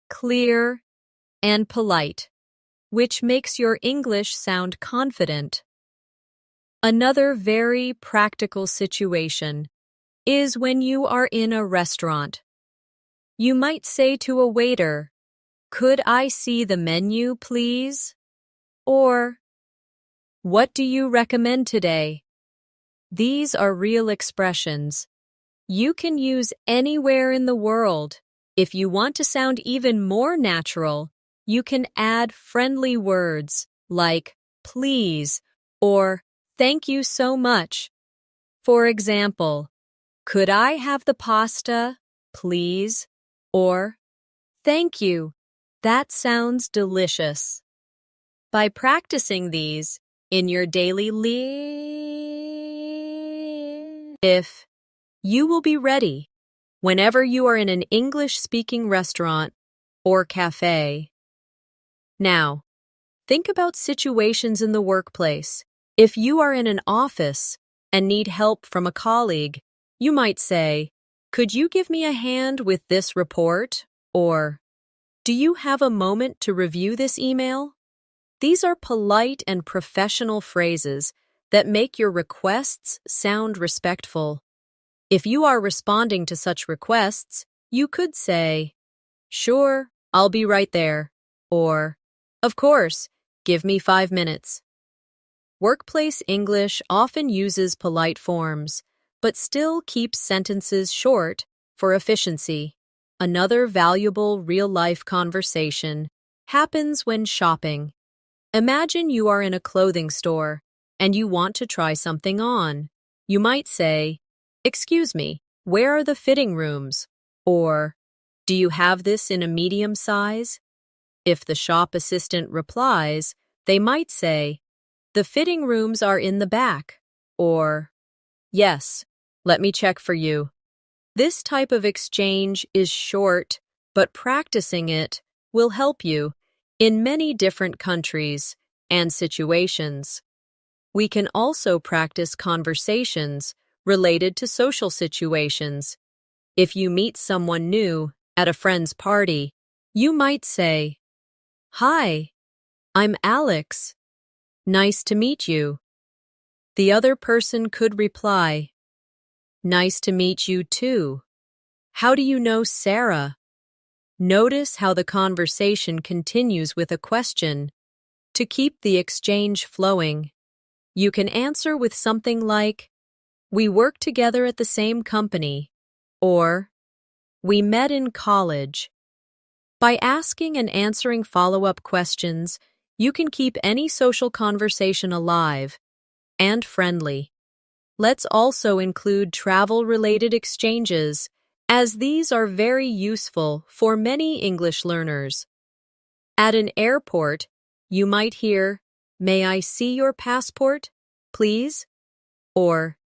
clear, and polite, which makes your English sound confident. Another very practical situation is when you are in a restaurant. You might say to a waiter, could I see the menu, please? Or, what do you recommend today? These are real expressions you can use anywhere in the world. If you want to sound even more natural, you can add friendly words like please or thank you so much. For example, could I have the pasta, please? Or thank you. That sounds delicious. By practicing these in your daily life, you will be ready whenever you are in an English-speaking restaurant or cafe. Now, think about situations in the workplace. If you are in an office and need help from a colleague, you might say, could you give me a hand with this report? Or, do you have a moment to review this email? These are polite and professional phrases that make your requests sound respectful. If you are responding to such requests, you could say, "Sure, I'll be right there," or, "Of course, give me 5 minutes." Workplace English often uses polite forms, but still keeps sentences short for efficiency. Another valuable real-life conversation happens when shopping. Imagine you are in a clothing store and you want to try something on. You might say, "Excuse me, where are the fitting rooms?" Or, "Do you have this in a medium size?" If the shop assistant replies, they might say, "The fitting rooms are in the back," or, "Yes, let me check for you." This type of exchange is short, but practicing it will help you in many different countries and situations. We can also practice conversations related to social situations. If you meet someone new at a friend's party, you might say, "Hi, I'm Alex. Nice to meet you." The other person could reply, "Nice to meet you too. How do you know Sarah?" Notice how the conversation continues with a question. To keep the exchange flowing, you can answer with something like, "We work together at the same company," or "We met in college." By asking and answering follow-up questions, you can keep any social conversation alive and friendly. Let's also include travel-related exchanges, as these are very useful for many English learners. At an airport, you might hear, "May I see your passport, please?" Or,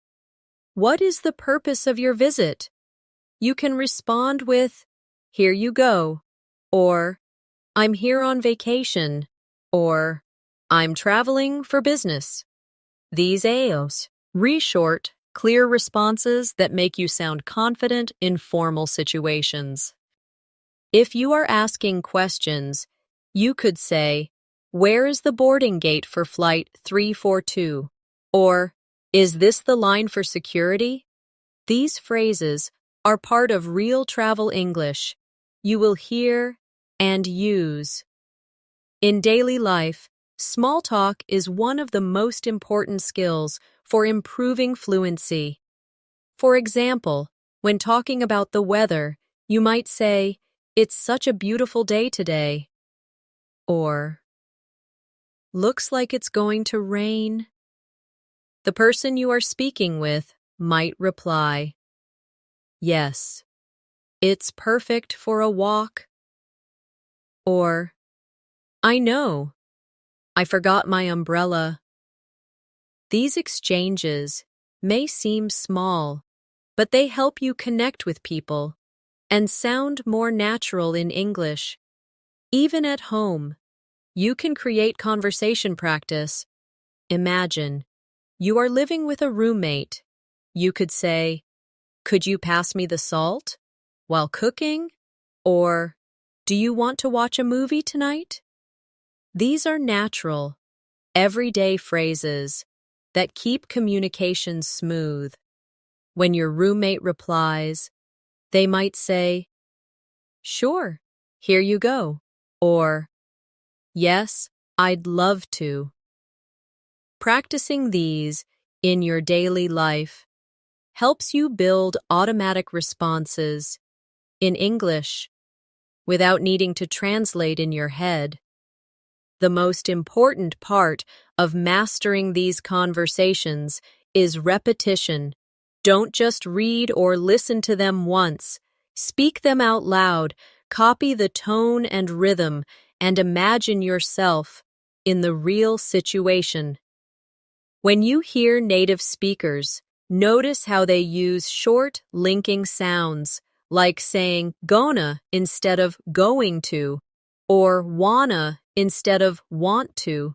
"What is the purpose of your visit?" You can respond with, "Here you go," or, "I'm here on vacation," or, "I'm traveling for business." These AOs re-short, clear responses that make you sound confident in formal situations. If you are asking questions, you could say, "Where is the boarding gate for flight 342?" Or, "Is this the line for security?" These phrases are part of real travel English you will hear and use. In daily life, small talk is one of the most important skills for improving fluency. For example, when talking about the weather, you might say, "It's such a beautiful day today." Or, "Looks like it's going to rain." The person you are speaking with might reply, "Yes, it's perfect for a walk." Or, "I know, I forgot my umbrella." These exchanges may seem small, but they help you connect with people and sound more natural in English. Even at home, you can create conversation practice. Imagine, you are living with a roommate. You could say, "Could you pass me the salt while cooking?" Or, "Do you want to watch a movie tonight?" These are natural, everyday phrases that keep communication smooth. When your roommate replies, they might say, "Sure, here you go," or, "Yes, I'd love to." Practicing these in your daily life helps you build automatic responses in English without needing to translate in your head. The most important part of mastering these conversations is repetition. Don't just read or listen to them once. Speak them out loud, copy the tone and rhythm, and imagine yourself in the real situation. When you hear native speakers, notice how they use short, linking sounds, like saying gonna instead of going to, or wanna instead of want to.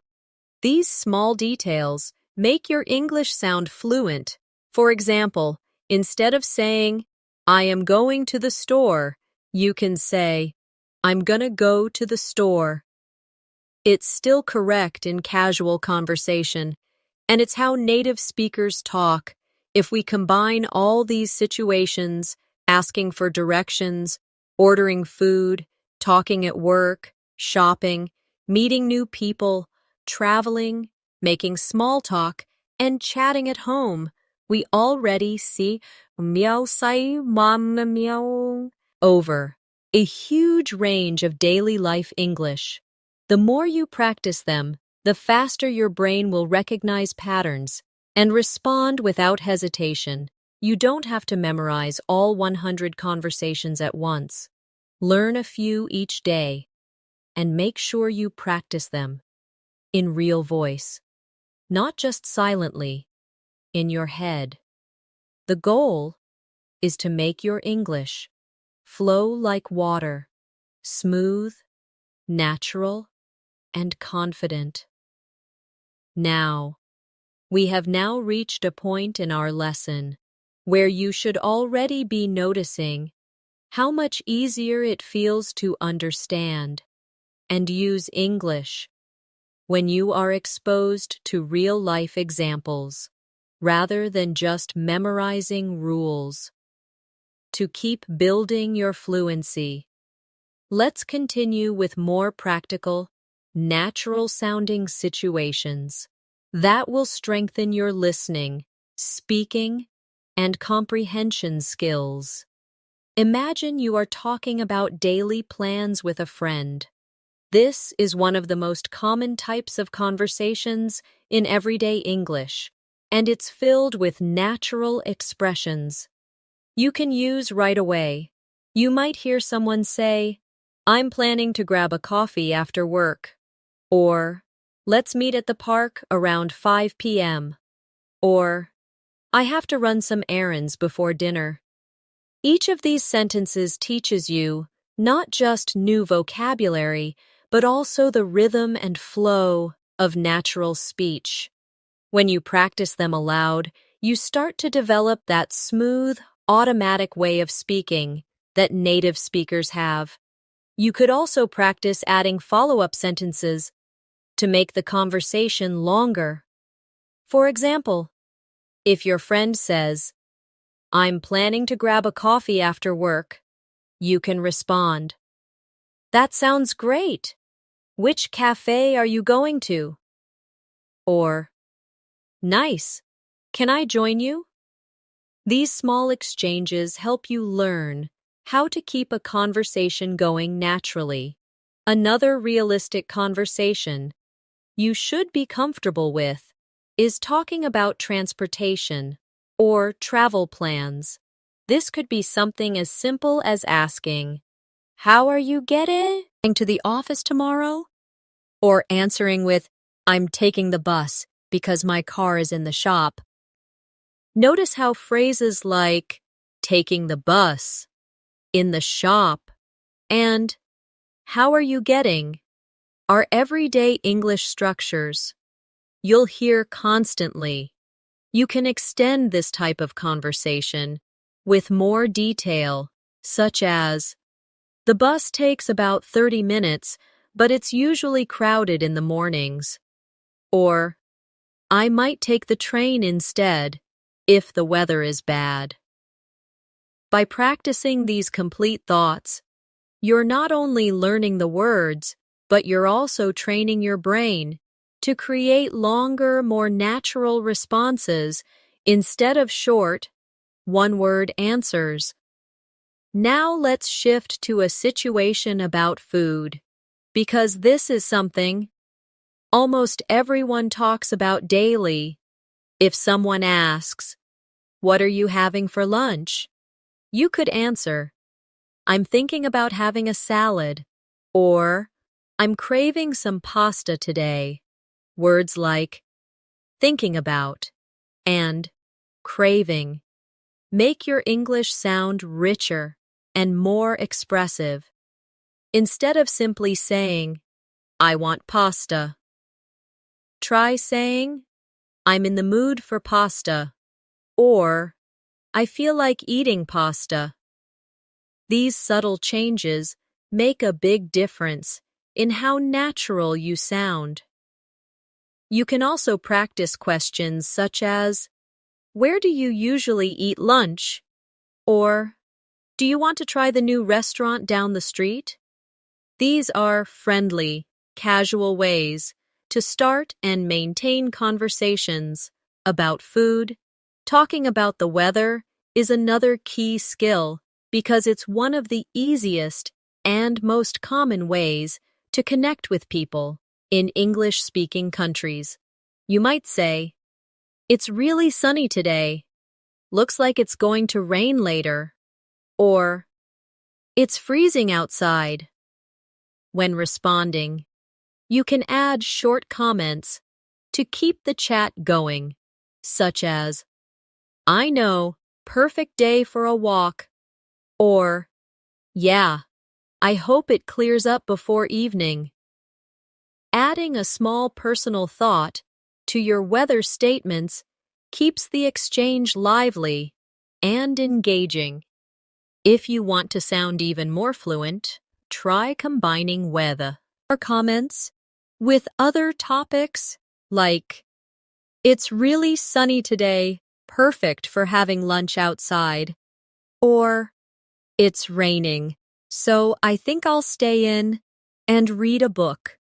These small details make your English sound fluent. For example, instead of saying, "I am going to the store," you can say, "I'm gonna go to the store." It's still correct in casual conversation, and it's how native speakers talk. If we combine all these situations, asking for directions, ordering food, talking at work, shopping, meeting new people, traveling, making small talk, and chatting at home, we already see meow sai mama meow over a huge range of daily life English. The more you practice them, the faster your brain will recognize patterns and respond without hesitation. You don't have to memorize all 100 conversations at once. Learn a few each day and make sure you practice them in real voice, not just silently, in your head. The goal is to make your English flow like water, smooth, natural, and confident. Now, we have now reached a point in our lesson where you should already be noticing how much easier it feels to understand and use English when you are exposed to real-life examples rather than just memorizing rules. To keep building your fluency, let's continue with more practical, natural-sounding situations that will strengthen your listening, speaking, and comprehension skills. Imagine you are talking about daily plans with a friend. This is one of the most common types of conversations in everyday English, and it's filled with natural expressions you can use right away. You might hear someone say, "I'm planning to grab a coffee after work," or "Let's meet at the park around 5 p.m., or "I have to run some errands before dinner." Each of these sentences teaches you not just new vocabulary, but also the rhythm and flow of natural speech. When you practice them aloud, you start to develop that smooth, automatic way of speaking that native speakers have. You could also practice adding follow-up sentences to make the conversation longer. For example, if your friend says, "I'm planning to grab a coffee after work," you can respond, "That sounds great. Which cafe are you going to?" Or, "Nice. Can I join you?" These small exchanges help you learn how to keep a conversation going naturally. Another realistic conversation you should be comfortable with is talking about transportation or travel plans. This could be something as simple as asking, "How are you getting to the office tomorrow?" Or answering with, "I'm taking the bus because my car is in the shop." Notice how phrases like "taking the bus," "in the shop," and "how are you getting" are everyday English structures you'll hear constantly. You can extend this type of conversation with more detail, such as, "The bus takes about 30 minutes, but it's usually crowded in the mornings." Or, "I might take the train instead if the weather is bad." By practicing these complete thoughts, you're not only learning the words, but you're also training your brain to create longer, more natural responses instead of short, one-word answers. Now let's shift to a situation about food, because this is something almost everyone talks about daily. If someone asks, "What are you having for lunch?" you could answer, "I'm thinking about having a salad," or "I'm craving some pasta today." Words like thinking about and craving make your English sound richer and more expressive. Instead of simply saying, "I want pasta," try saying, "I'm in the mood for pasta," or "I feel like eating pasta." These subtle changes make a big difference in how natural you sound. You can also practice questions such as, "Where do you usually eat lunch?" Or, "Do you want to try the new restaurant down the street?" These are friendly, casual ways to start and maintain conversations about food. Talking about the weather is another key skill because it's one of the easiest and most common ways to connect with people in English-speaking countries. You might say, "It's really sunny today. Looks like it's going to rain later." Or, "It's freezing outside." When responding, you can add short comments to keep the chat going, such as, "I know, perfect day for a walk." Or, "Yeah, I hope it clears up before evening." Adding a small personal thought to your weather statements keeps the exchange lively and engaging. If you want to sound even more fluent, try combining weather or comments with other topics like, "It's really sunny today, perfect for having lunch outside." Or, "It's raining, so I think I'll stay in and read a book."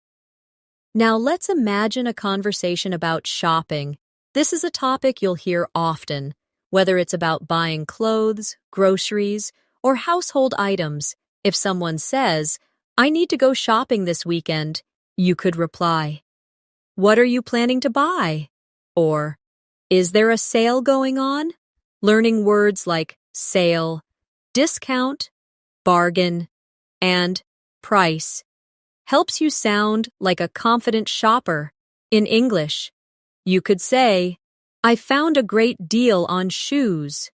Now let's imagine a conversation about shopping. This is a topic you'll hear often, whether it's about buying clothes, groceries, or household items. If someone says, "I need to go shopping this weekend," you could reply, "What are you planning to buy?" Or, "Is there a sale going on?" Learning words like sale, discount, bargain, and price helps you sound like a confident shopper. In English, you could say, "I found a great deal on shoes."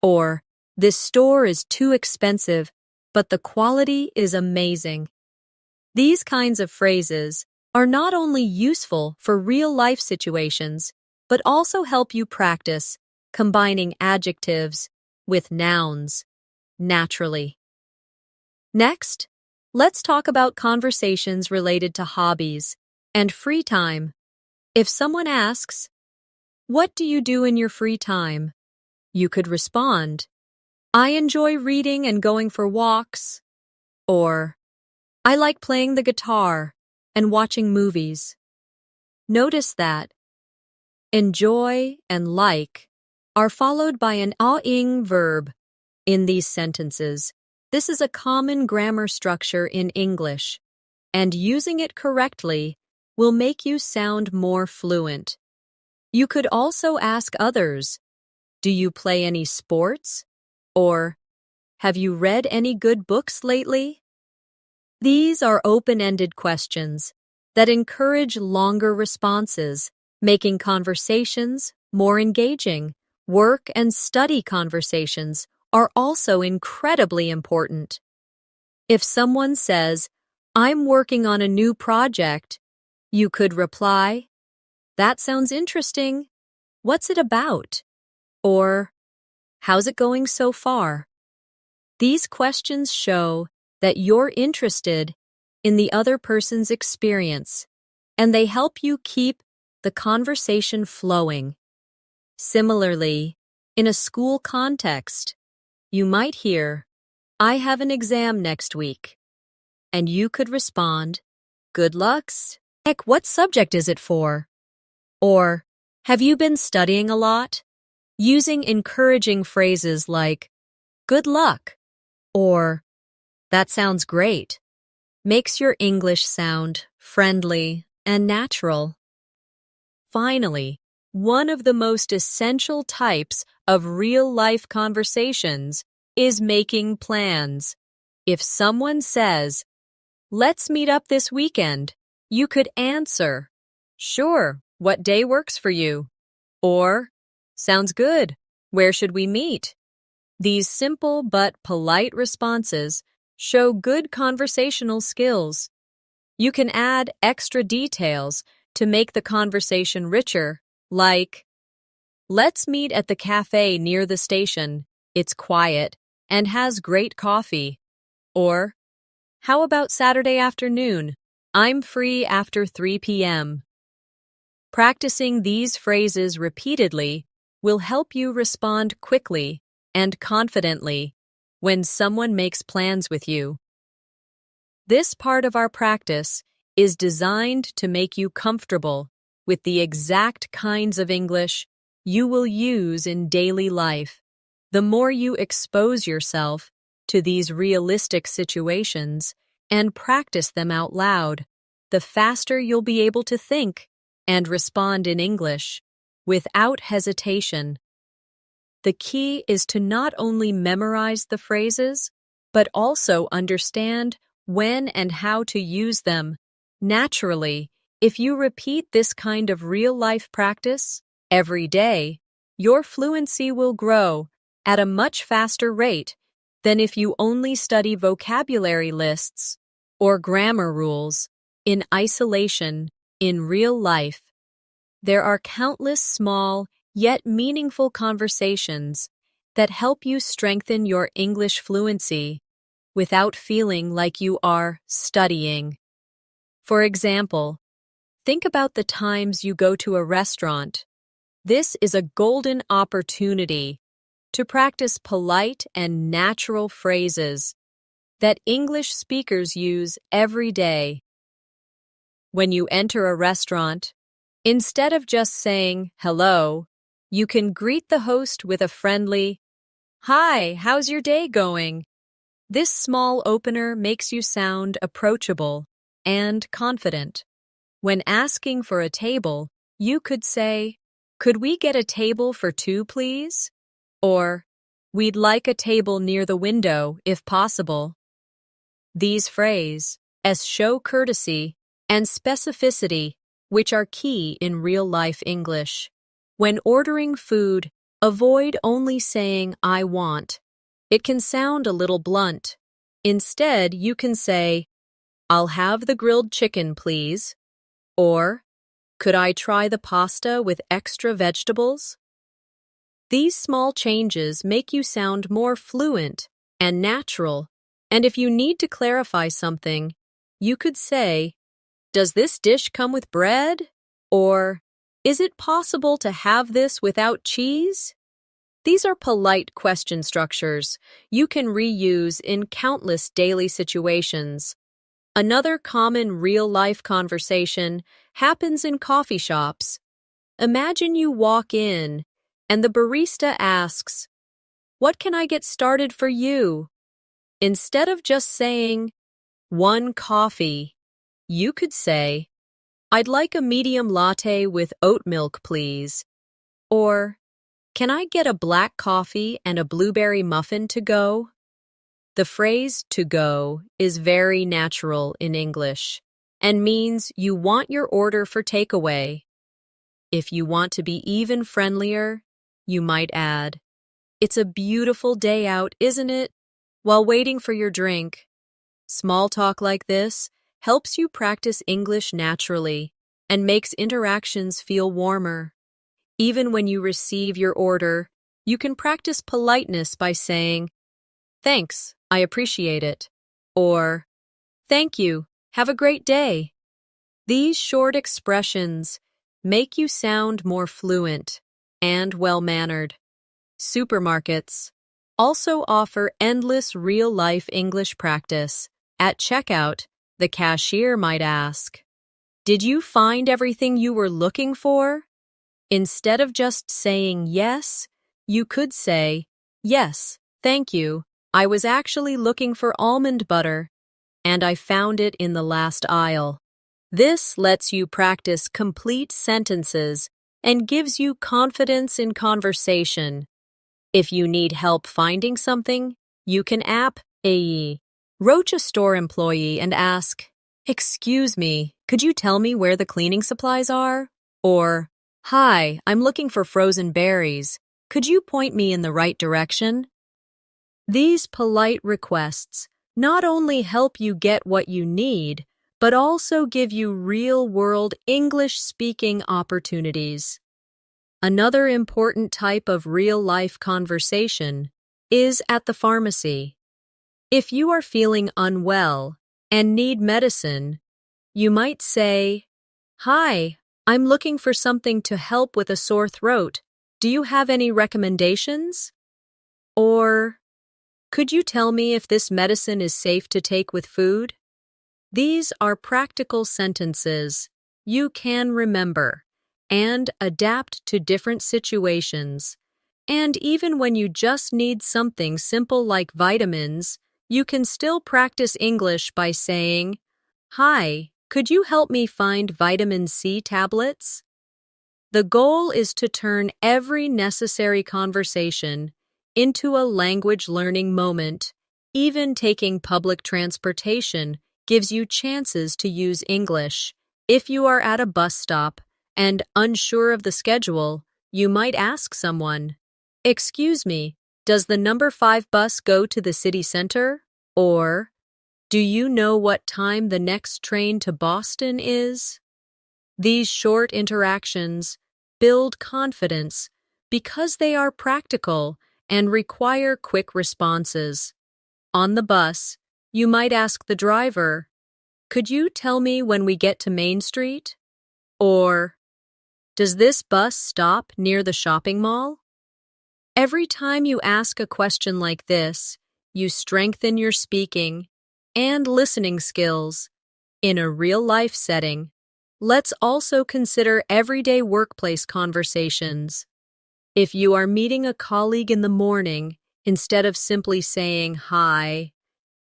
Or, "This store is too expensive, but the quality is amazing." These kinds of phrases are not only useful for real-life situations, but also help you practice combining adjectives with nouns naturally. Next, let's talk about conversations related to hobbies and free time. If someone asks, "What do you do in your free time?" you could respond, "I enjoy reading and going for walks." Or, "I like playing the guitar and watching movies." Notice that enjoy and like are followed by an ing verb in these sentences. This is a common grammar structure in English, and using it correctly will make you sound more fluent. You could also ask others, "Do you play any sports?" Or, "Have you read any good books lately?" These are open-ended questions that encourage longer responses, making conversations more engaging. Work and study conversations are also incredibly important. If someone says, "I'm working on a new project," you could reply, "That sounds interesting. What's it about?" Or, "How's it going so far?" These questions show that you're interested in the other person's experience, and they help you keep the conversation flowing. Similarly, in a school context, you might hear, "I have an exam next week," and you could respond, "Good lucks. Heck, what subject is it for?" Or, "Have you been studying a lot?" Using encouraging phrases like, "Good luck," or "That sounds great," makes your English sound friendly and natural. Finally, one of the most essential types of real-life conversations is making plans. If someone says, "Let's meet up this weekend," you could answer, "Sure, what day works for you?" Or, "Sounds good. Where should we meet?" These simple but polite responses show good conversational skills. You can add extra details to make the conversation richer, like, "Let's meet at the cafe near the station. It's quiet and has great coffee." Or, "How about Saturday afternoon? I'm free after 3 p.m. Practicing these phrases repeatedly will help you respond quickly and confidently when someone makes plans with you. This part of our practice is designed to make you comfortable with the exact kinds of English you will use in daily life. The more you expose yourself to these realistic situations and practice them out loud, the faster you'll be able to think and respond in English without hesitation. The key is to not only memorize the phrases, but also understand when and how to use them. Naturally, if you repeat this kind of real-life practice every day, your fluency will grow at a much faster rate than if you only study vocabulary lists or grammar rules in isolation in real life. There are countless small yet meaningful conversations that help you strengthen your English fluency without feeling like you are studying. For example, think about the times you go to a restaurant. This is a golden opportunity to practice polite and natural phrases that English speakers use every day. When you enter a restaurant, instead of just saying hello, you can greet the host with a friendly, "Hi, how's your day going?" This small opener makes you sound approachable and confident. When asking for a table, you could say, "Could we get a table for 2, please?" Or, "We'd like a table near the window, if possible." These phrases show courtesy and specificity, which are key in real-life English. When ordering food, avoid only saying, "I want." It can sound a little blunt. Instead, you can say, "I'll have the grilled chicken, please." Or, "Could I try the pasta with extra vegetables?" These small changes make you sound more fluent and natural, and if you need to clarify something, you could say, "Does this dish come with bread?" Or, "Is it possible to have this without cheese?" These are polite question structures you can reuse in countless daily situations. Another common real-life conversation happens in coffee shops. Imagine you walk in and the barista asks, "What can I get started for you?" Instead of just saying, "1 coffee," you could say, "I'd like a medium latte with oat milk, please." Or, "Can I get a black coffee and a blueberry muffin to go?" The phrase "to go" is very natural in English and means you want your order for takeaway. If you want to be even friendlier, you might add, "It's a beautiful day out, isn't it?" while waiting for your drink. Small talk like this helps you practice English naturally and makes interactions feel warmer. Even when you receive your order, you can practice politeness by saying, "Thanks, I appreciate it," or "Thank you, have a great day." These short expressions make you sound more fluent and well-mannered. Supermarkets also offer endless real-life English practice. At checkout, the cashier might ask, "Did you find everything you were looking for?" Instead of just saying yes, you could say, "Yes, thank you. I was actually looking for almond butter, and I found it in the last aisle." This lets you practice complete sentences and gives you confidence in conversation. If you need help finding something, you can approach a store employee and ask, "Excuse me, could you tell me where the cleaning supplies are?" Or, "Hi, I'm looking for frozen berries. Could you point me in the right direction?" These polite requests not only help you get what you need, but also give you real-world English-speaking opportunities. Another important type of real-life conversation is at the pharmacy. If you are feeling unwell and need medicine, You might say, "Hi, I'm looking for something to help with a sore throat. Do you have any recommendations?" Or, "Could you tell me if this medicine is safe to take with food?" These are practical sentences you can remember and adapt to different situations. And even when you just need something simple like vitamins, you can still practice English by saying, "Hi, could you help me find vitamin C tablets?" The goal is to turn every necessary conversation into a language learning moment. Even taking public transportation gives you chances to use English. If you are at a bus stop and unsure of the schedule, you might ask someone, "Excuse me, does the number 5 bus go to the city center?" Or, "Do you know what time the next train to Boston is?" These short interactions build confidence because they are practical and require quick responses. On the bus, you might ask the driver, "Could you tell me when we get to Main Street?" Or, "Does this bus stop near the shopping mall?" Every time you ask a question like this, you strengthen your speaking and listening skills in a real-life setting. Let's also consider everyday workplace conversations. If you are meeting a colleague in the morning, instead of simply saying hi,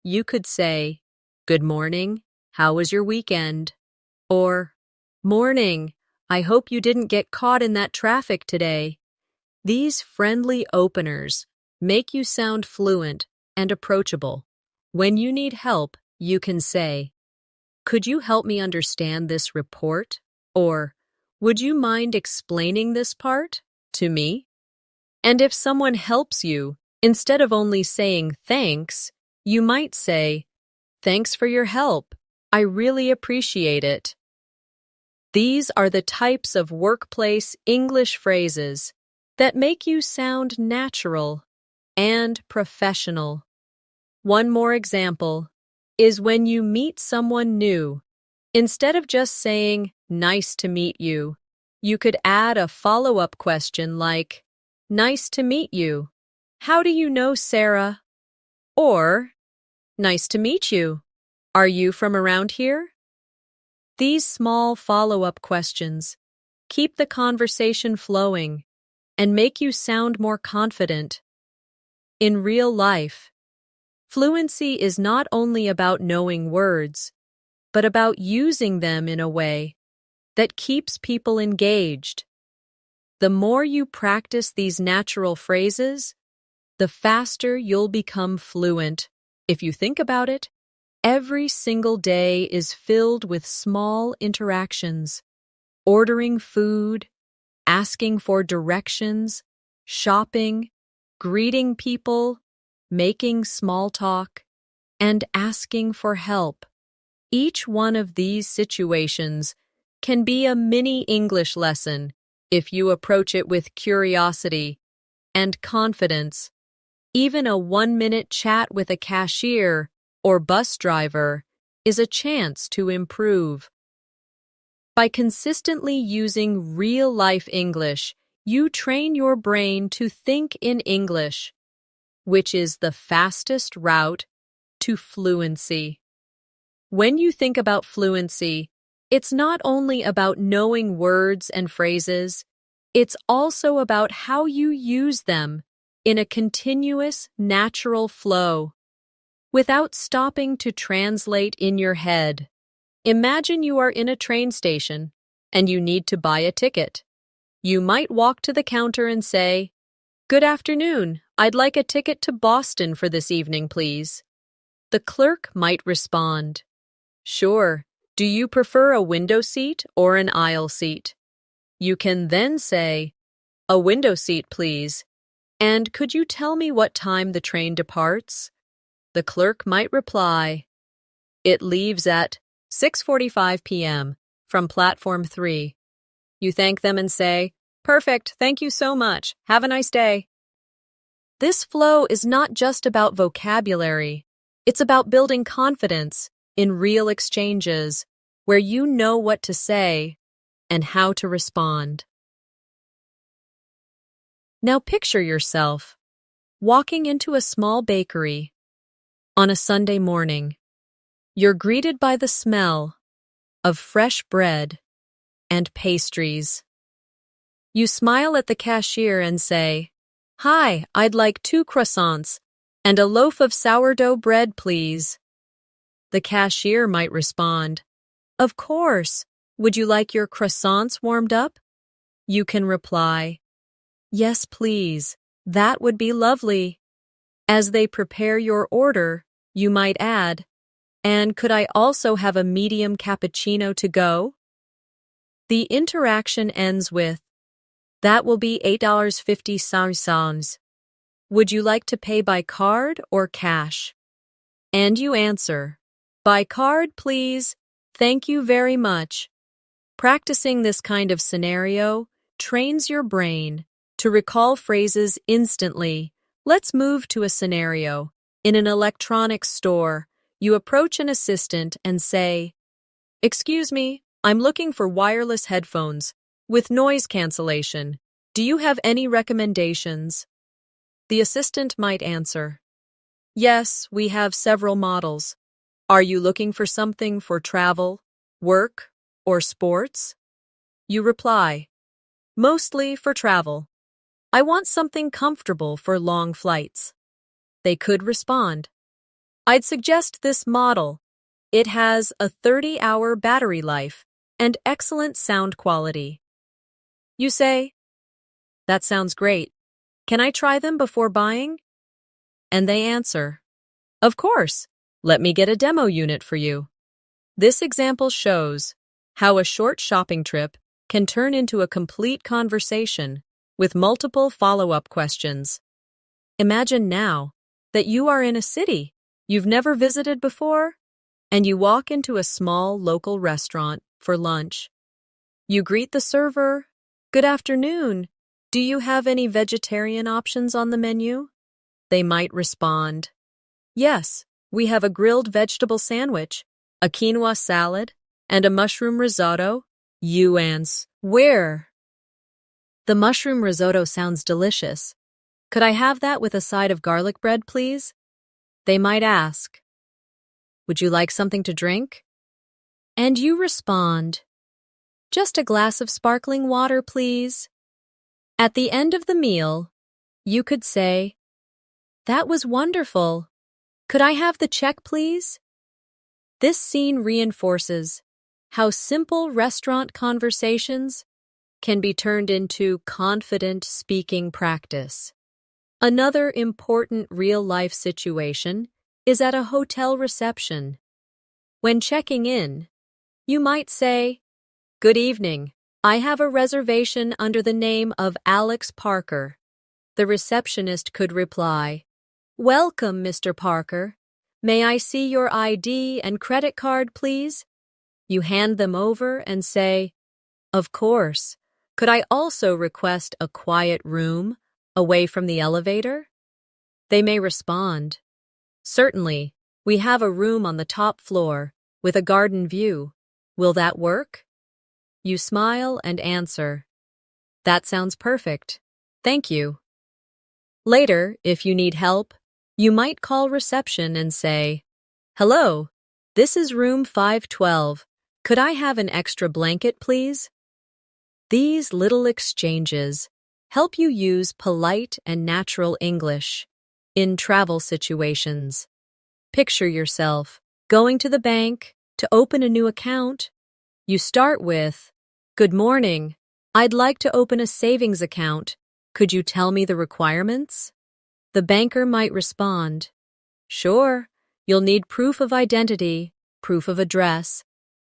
you could say, "Good morning, how was your weekend?" Or, "Morning, I hope you didn't get caught in that traffic today." These friendly openers make you sound fluent and approachable. When you need help, you can say, "Could you help me understand this report?" Or, "Would you mind explaining this part to me?" And if someone helps you, instead of only saying thanks, you might say, "Thanks for your help. I really appreciate it." These are the types of workplace English phrases that make you sound natural and professional. One more example is when you meet someone new. Instead of just saying, "Nice to meet you," you could add a follow-up question like, "Nice to meet you. How do you know Sarah?" Or, "Nice to meet you. Are you from around here?" These small follow-up questions keep the conversation flowing and make you sound more confident. In real life, fluency is not only about knowing words, but about using them in a way that keeps people engaged. The more you practice these natural phrases, the faster you'll become fluent. If you think about it, every single day is filled with small interactions: ordering food, asking for directions, shopping, greeting people, making small talk, and asking for help. Each one of these situations can be a mini English lesson if you approach it with curiosity and confidence. Even a 1-minute chat with a cashier or bus driver is a chance to improve. By consistently using real-life English, you train your brain to think in English, which is the fastest route to fluency. When you think about fluency, it's not only about knowing words and phrases, it's also about how you use them in a continuous, natural flow, without stopping to translate in your head. Imagine you are in a train station and you need to buy a ticket. You might walk to the counter and say, "Good afternoon, I'd like a ticket to Boston for this evening, please." The clerk might respond, "Sure, do you prefer a window seat or an aisle seat?" You can then say, "A window seat, please. And could you tell me what time the train departs?" The clerk might reply, "It leaves at 6:45 p.m. from platform 3. You thank them and say, "Perfect, thank you so much. Have a nice day." This flow is not just about vocabulary. It's about building confidence in real exchanges. where you know what to say and how to respond. Now picture yourself walking into a small bakery on a Sunday morning. You're greeted by the smell of fresh bread and pastries. You smile at the cashier and say, "Hi, I'd like 2 croissants and a loaf of sourdough bread, please." The cashier might respond, "Of course. Would you like your croissants warmed up?" You can reply, "Yes, please. That would be lovely." As they prepare your order, you might add, "And could I also have a medium cappuccino to go?" The interaction ends with, "That will be $8.50. Would you like to pay by card or cash?" And you answer, "By card, please. Thank you very much." Practicing this kind of scenario trains your brain to recall phrases instantly. Let's move to a scenario. In an electronics store, you approach an assistant and say, "Excuse me, I'm looking for wireless headphones with noise cancellation. Do you have any recommendations?" The assistant might answer, "Yes, we have several models. Are you looking for something for travel, work, or sports?" You reply, "Mostly for travel. I want something comfortable for long flights." They could respond, "I'd suggest this model. It has a 30-hour battery life and excellent sound quality." You say, "That sounds great. Can I try them before buying?" And they answer, "Of course. Let me get a demo unit for you." This example shows how a short shopping trip can turn into a complete conversation with multiple follow-up questions. Imagine now that you are in a city you've never visited before, and you walk into a small local restaurant for lunch. You greet the server, "Good afternoon. Do you have any vegetarian options on the menu?" They might respond, "Yes, we have a grilled vegetable sandwich, a quinoa salad, and a mushroom risotto." You answer, "Where?" "The mushroom risotto sounds delicious. Could I have that with a side of garlic bread, please?" They might ask, "Would you like something to drink?" And you respond, "Just a glass of sparkling water, please." At the end of the meal, you could say, "That was wonderful. Could I have the check, please?" This scene reinforces how simple restaurant conversations can be turned into confident speaking practice. Another important real-life situation is at a hotel reception. When checking in, you might say, "Good evening. I have a reservation under the name of Alex Parker." The receptionist could reply, "Welcome, Mr. Parker. May I see your ID and credit card, please?" You hand them over and say, "Of course. Could I also request a quiet room away from the elevator?" They may respond, "Certainly. We have a room on the top floor with a garden view. Will that work?" You smile and answer, "That sounds perfect. Thank you." Later, if you need help, you might call reception and say, "Hello, this is room 512. Could I have an extra blanket, please?" These little exchanges help you use polite and natural English in travel situations. Picture yourself going to the bank to open a new account. You start with, "Good morning. I'd like to open a savings account. Could you tell me the requirements?" The banker might respond, "Sure. You'll need proof of identity, proof of address,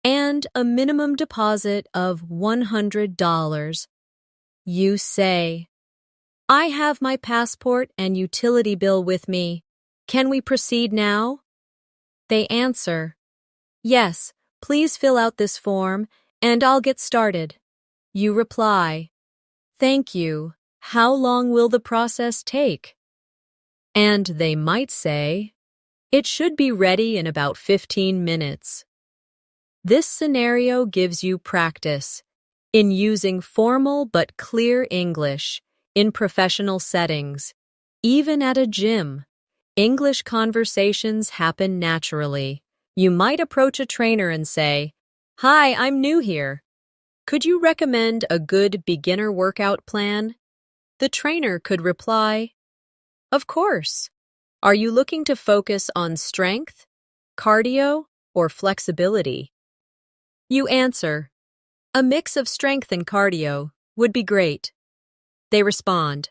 and a minimum deposit of $100. You say, "I have my passport and utility bill with me. Can we proceed now?" They answer, "Yes, please fill out this form and I'll get started." You reply, "Thank you. How long will the process take?" And they might say, "It should be ready in about 15 minutes." This scenario gives you practice in using formal but clear English in professional settings. Even at a gym, English conversations happen naturally. You might approach a trainer and say, "Hi, I'm new here. Could you recommend a good beginner workout plan?" The trainer could reply, "Of course. Are you looking to focus on strength, cardio, or flexibility?" You answer, "A mix of strength and cardio would be great." They respond,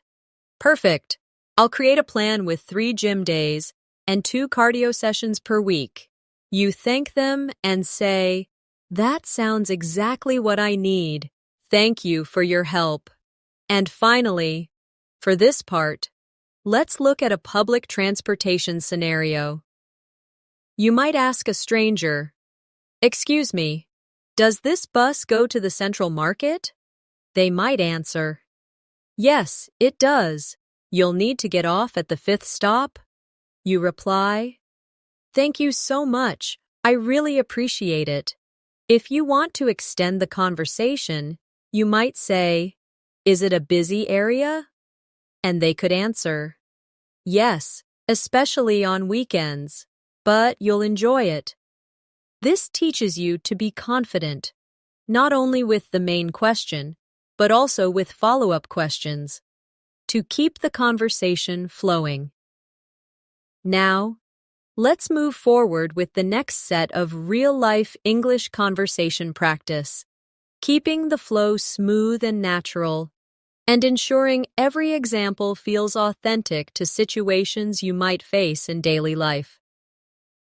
"Perfect. I'll create a plan with 3 gym days and 2 cardio sessions per week." You thank them and say, "That sounds exactly what I need. Thank you for your help." And finally, for this part, let's look at a public transportation scenario. You might ask a stranger, "Excuse me, does this bus go to the Central Market?" They might answer, "Yes, it does. You'll need to get off at the 5th stop." You reply, "Thank you so much. I really appreciate it." If you want to extend the conversation, you might say, "Is it a busy area?" And they could answer, "Yes, especially on weekends, but you'll enjoy it." This teaches you to be confident, not only with the main question, but also with follow-up questions, to keep the conversation flowing. Now, let's move forward with the next set of real-life English conversation practice, keeping the flow smooth and natural, and ensuring every example feels authentic to situations you might face in daily life.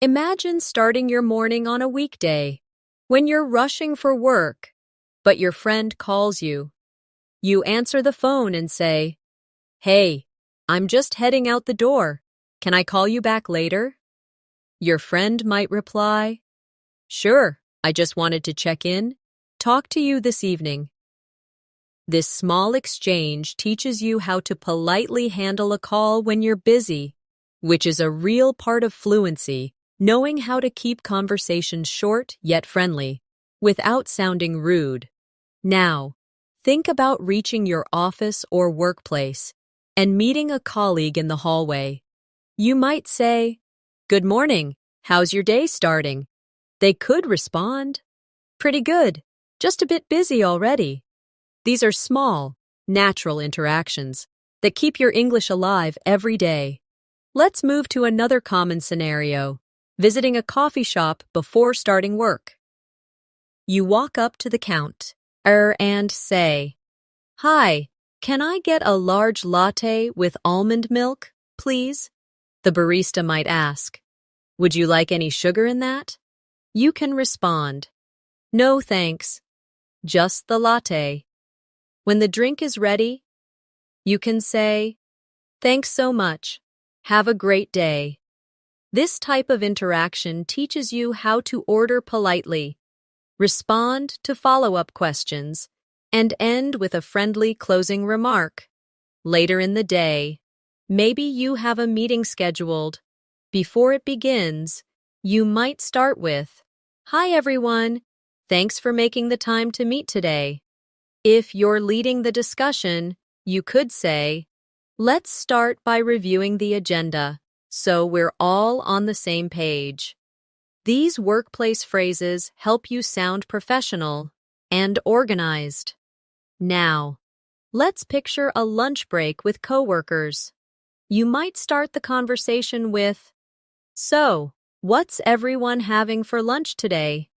Imagine starting your morning on a weekday, when you're rushing for work, but your friend calls you. You answer the phone and say, "Hey, I'm just heading out the door. Can I call you back later?" Your friend might reply, "Sure, I just wanted to check in. Talk to you this evening." This small exchange teaches you how to politely handle a call when you're busy, which is a real part of fluency, knowing how to keep conversations short yet friendly, without sounding rude. Now, think about reaching your office or workplace and meeting a colleague in the hallway. You might say, "Good morning, how's your day starting?" They could respond, "Pretty good, just a bit busy already." These are small, natural interactions that keep your English alive every day. Let's move to another common scenario, visiting a coffee shop before starting work. You walk up to the counter and say, "Hi, can I get a large latte with almond milk, please?" The barista might ask, "Would you like any sugar in that?" You can respond, "No, thanks, just the latte." When the drink is ready, you can say, "Thanks so much. Have a great day." This type of interaction teaches you how to order politely, respond to follow-up questions, and end with a friendly closing remark. Later in the day, maybe you have a meeting scheduled. Before it begins, you might start with, "Hi everyone, thanks for making the time to meet today." If you're leading the discussion, you could say, "Let's start by reviewing the agenda, so we're all on the same page." These workplace phrases help you sound professional and organized. Now, let's picture a lunch break with coworkers. You might start the conversation with, "So, what's everyone having for lunch today?"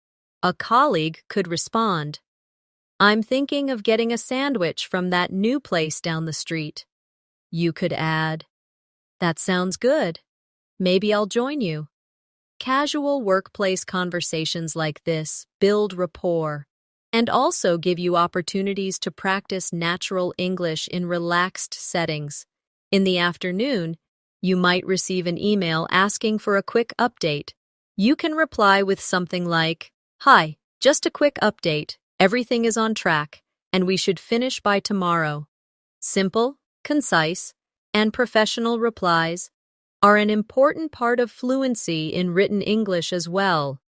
A colleague could respond, "I'm thinking of getting a sandwich from that new place down the street." You could add, "That sounds good. Maybe I'll join you." Casual workplace conversations like this build rapport and also give you opportunities to practice natural English in relaxed settings. In the afternoon, you might receive an email asking for a quick update. You can reply with something like, "Hi, just a quick update. Everything is on track, and we should finish by tomorrow." Simple, concise, and professional replies are an important part of fluency in written English as well.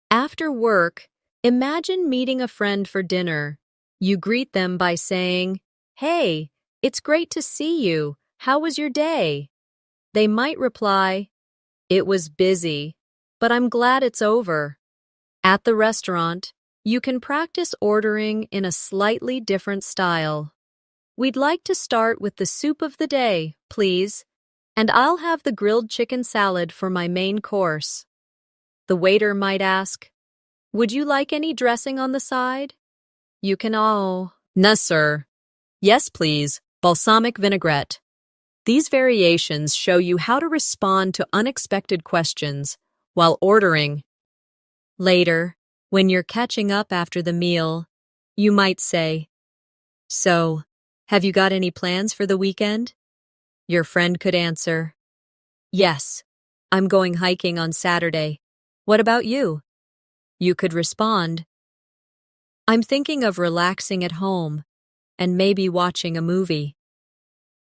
After work, imagine meeting a friend for dinner. You greet them by saying, "Hey, it's great to see you. How was your day?" They might reply, "It was busy, but I'm glad it's over." At the restaurant, you can practice ordering in a slightly different style. "We'd like to start with the soup of the day, please, and I'll have the grilled chicken salad for my main course." The waiter might ask, "Would you like any dressing on the side?" You can "No, sir." "Yes, please, balsamic vinaigrette." These variations show you how to respond to unexpected questions while ordering. Later, when you're catching up after the meal, you might say, "So, have you got any plans for the weekend?" Your friend could answer, "Yes, I'm going hiking on Saturday. What about you?" You could respond, "I'm thinking of relaxing at home and maybe watching a movie."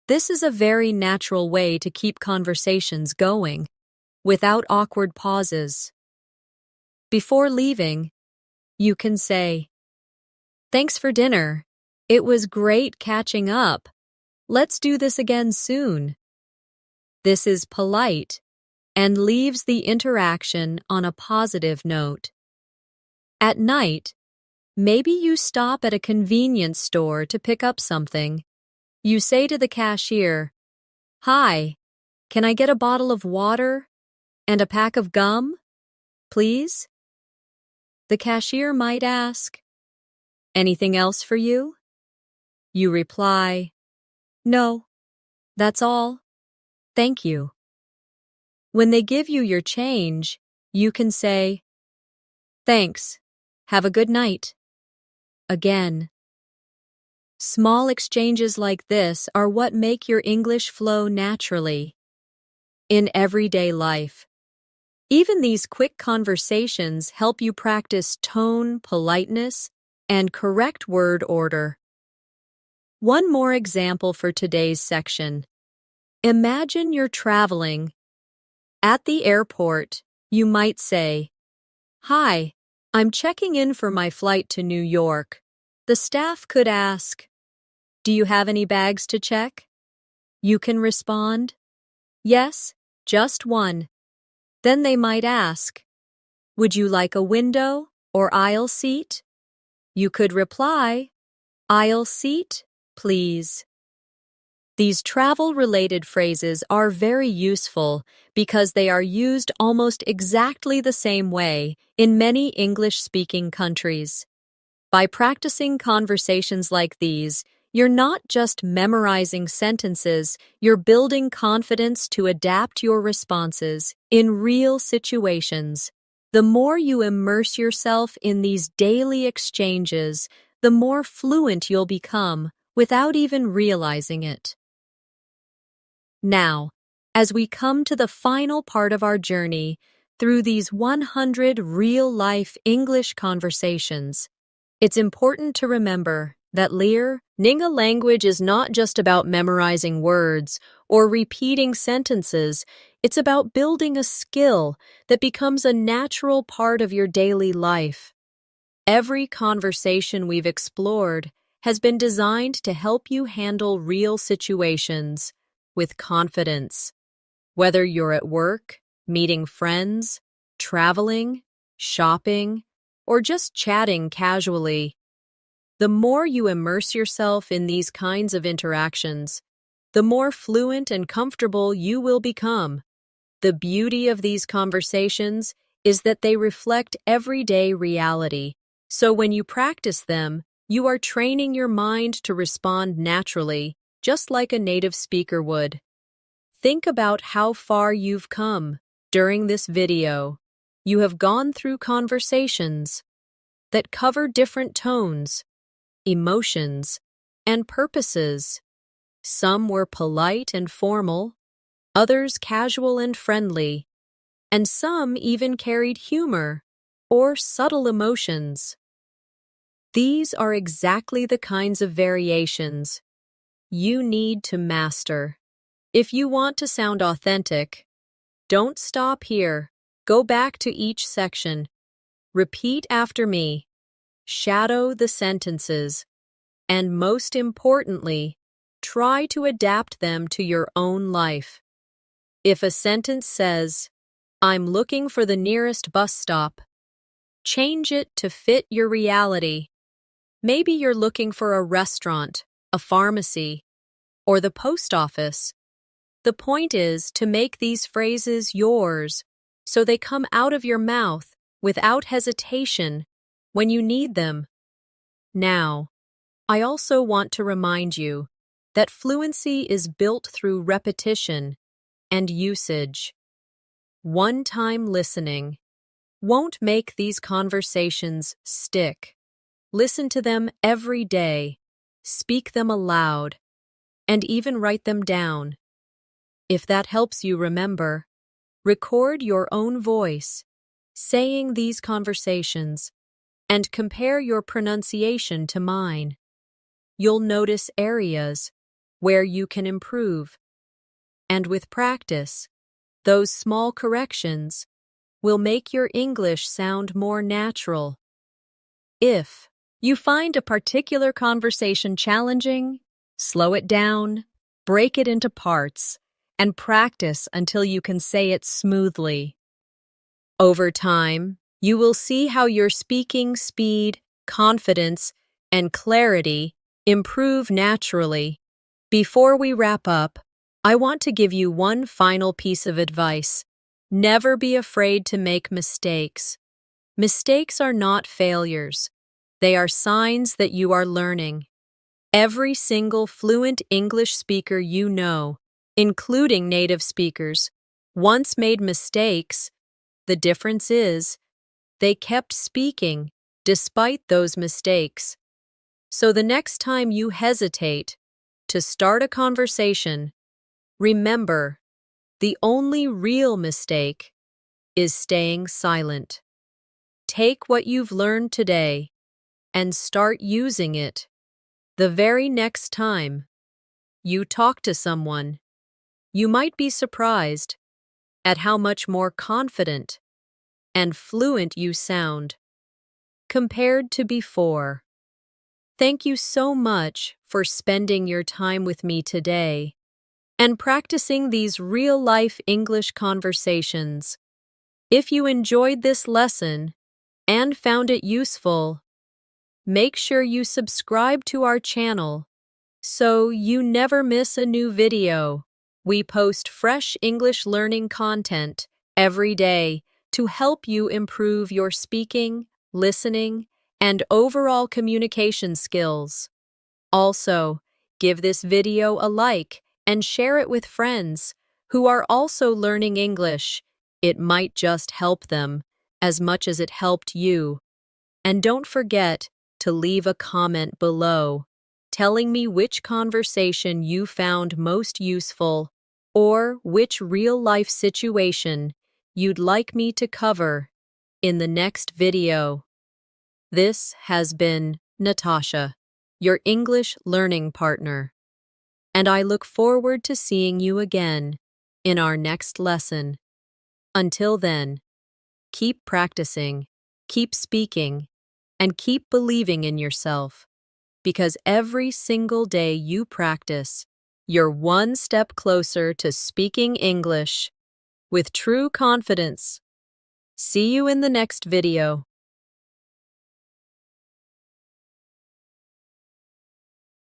This is a very natural way to keep conversations going without awkward pauses. Before leaving, you can say, "Thanks for dinner. It was great catching up. Let's do this again soon." This is polite and leaves the interaction on a positive note. At night, maybe you stop at a convenience store to pick up something. You say to the cashier, "Hi, can I get a bottle of water and a pack of gum, please?" The cashier might ask, "Anything else for you?" You reply, "No, that's all. Thank you." When they give you your change, you can say, "Thanks. Have a good night." Again. Small exchanges like this are what make your English flow naturally. In everyday life, even these quick conversations help you practice tone, politeness, and correct word order. One more example for today's section. Imagine you're traveling. At the airport, you might say, "Hi, I'm checking in for my flight to New York." The staff could ask, "Do you have any bags to check?" You can respond, "Yes, just one." Then they might ask, "Would you like a window or aisle seat?" You could reply, "Aisle seat, please." These travel-related phrases are very useful because they are used almost exactly the same way in many English-speaking countries. By practicing conversations like these, you're not just memorizing sentences, you're building confidence to adapt your responses in real situations. The more you immerse yourself in these daily exchanges, the more fluent you'll become without even realizing it. Now, as we come to the final part of our journey through these 100 real-life English conversations, it's important to remember that learning a language is not just about memorizing words or repeating sentences, it's about building a skill that becomes a natural part of your daily life. Every conversation we've explored has been designed to help you handle real situations with confidence. Whether you're at work, meeting friends, traveling, shopping, or just chatting casually, the more you immerse yourself in these kinds of interactions, the more fluent and comfortable you will become. The beauty of these conversations is that they reflect everyday reality, so when you practice them, you are training your mind to respond naturally, just like a native speaker would. Think about how far you've come during this video. You have gone through conversations that cover different tones, emotions, and purposes. Some were polite and formal, others casual and friendly, and some even carried humor or subtle emotions. These are exactly the kinds of variations you need to master. If you want to sound authentic, don't stop here. Go back to each section. Repeat after me. Shadow the sentences. And most importantly, try to adapt them to your own life. If a sentence says, "I'm looking for the nearest bus stop," change it to fit your reality. Maybe you're looking for a restaurant, a pharmacy, or the post office. The point is to make these phrases yours so they come out of your mouth without hesitation when you need them. Now, I also want to remind you that fluency is built through repetition and usage. One-time listening won't make these conversations stick. Listen to them every day, speak them aloud, and even write them down. If that helps you remember, record your own voice, saying these conversations, and compare your pronunciation to mine. You'll notice areas where you can improve. And with practice, those small corrections will make your English sound more natural. If you find a particular conversation challenging, slow it down, break it into parts, and practice until you can say it smoothly. Over time, you will see how your speaking speed, confidence, and clarity improve naturally. Before we wrap up, I want to give you one final piece of advice. Never be afraid to make mistakes. Mistakes are not failures. They are signs that you are learning. Every single fluent English speaker you know, including native speakers, once made mistakes. The difference is, they kept speaking despite those mistakes. So the next time you hesitate to start a conversation, remember, the only real mistake is staying silent. Take what you've learned today and start using it the very next time you talk to someone. You might be surprised at how much more confident and fluent you sound compared to before. Thank you so much for spending your time with me today and practicing these real-life English conversations. If you enjoyed this lesson and found it useful, make sure you subscribe to our channel so you never miss a new video. We post fresh English learning content every day to help you improve your speaking, listening, and overall communication skills. Also, give this video a like and share it with friends who are also learning English. It might just help them as much as it helped you. And don't forget to leave a comment below, telling me which conversation you found most useful or which real-life situation you'd like me to cover in the next video. This has been Natasha, your English learning partner, and I look forward to seeing you again in our next lesson. Until then, keep practicing, keep speaking, and keep believing in yourself, because every single day you practice, you're one step closer to speaking English with true confidence. See you in the next video.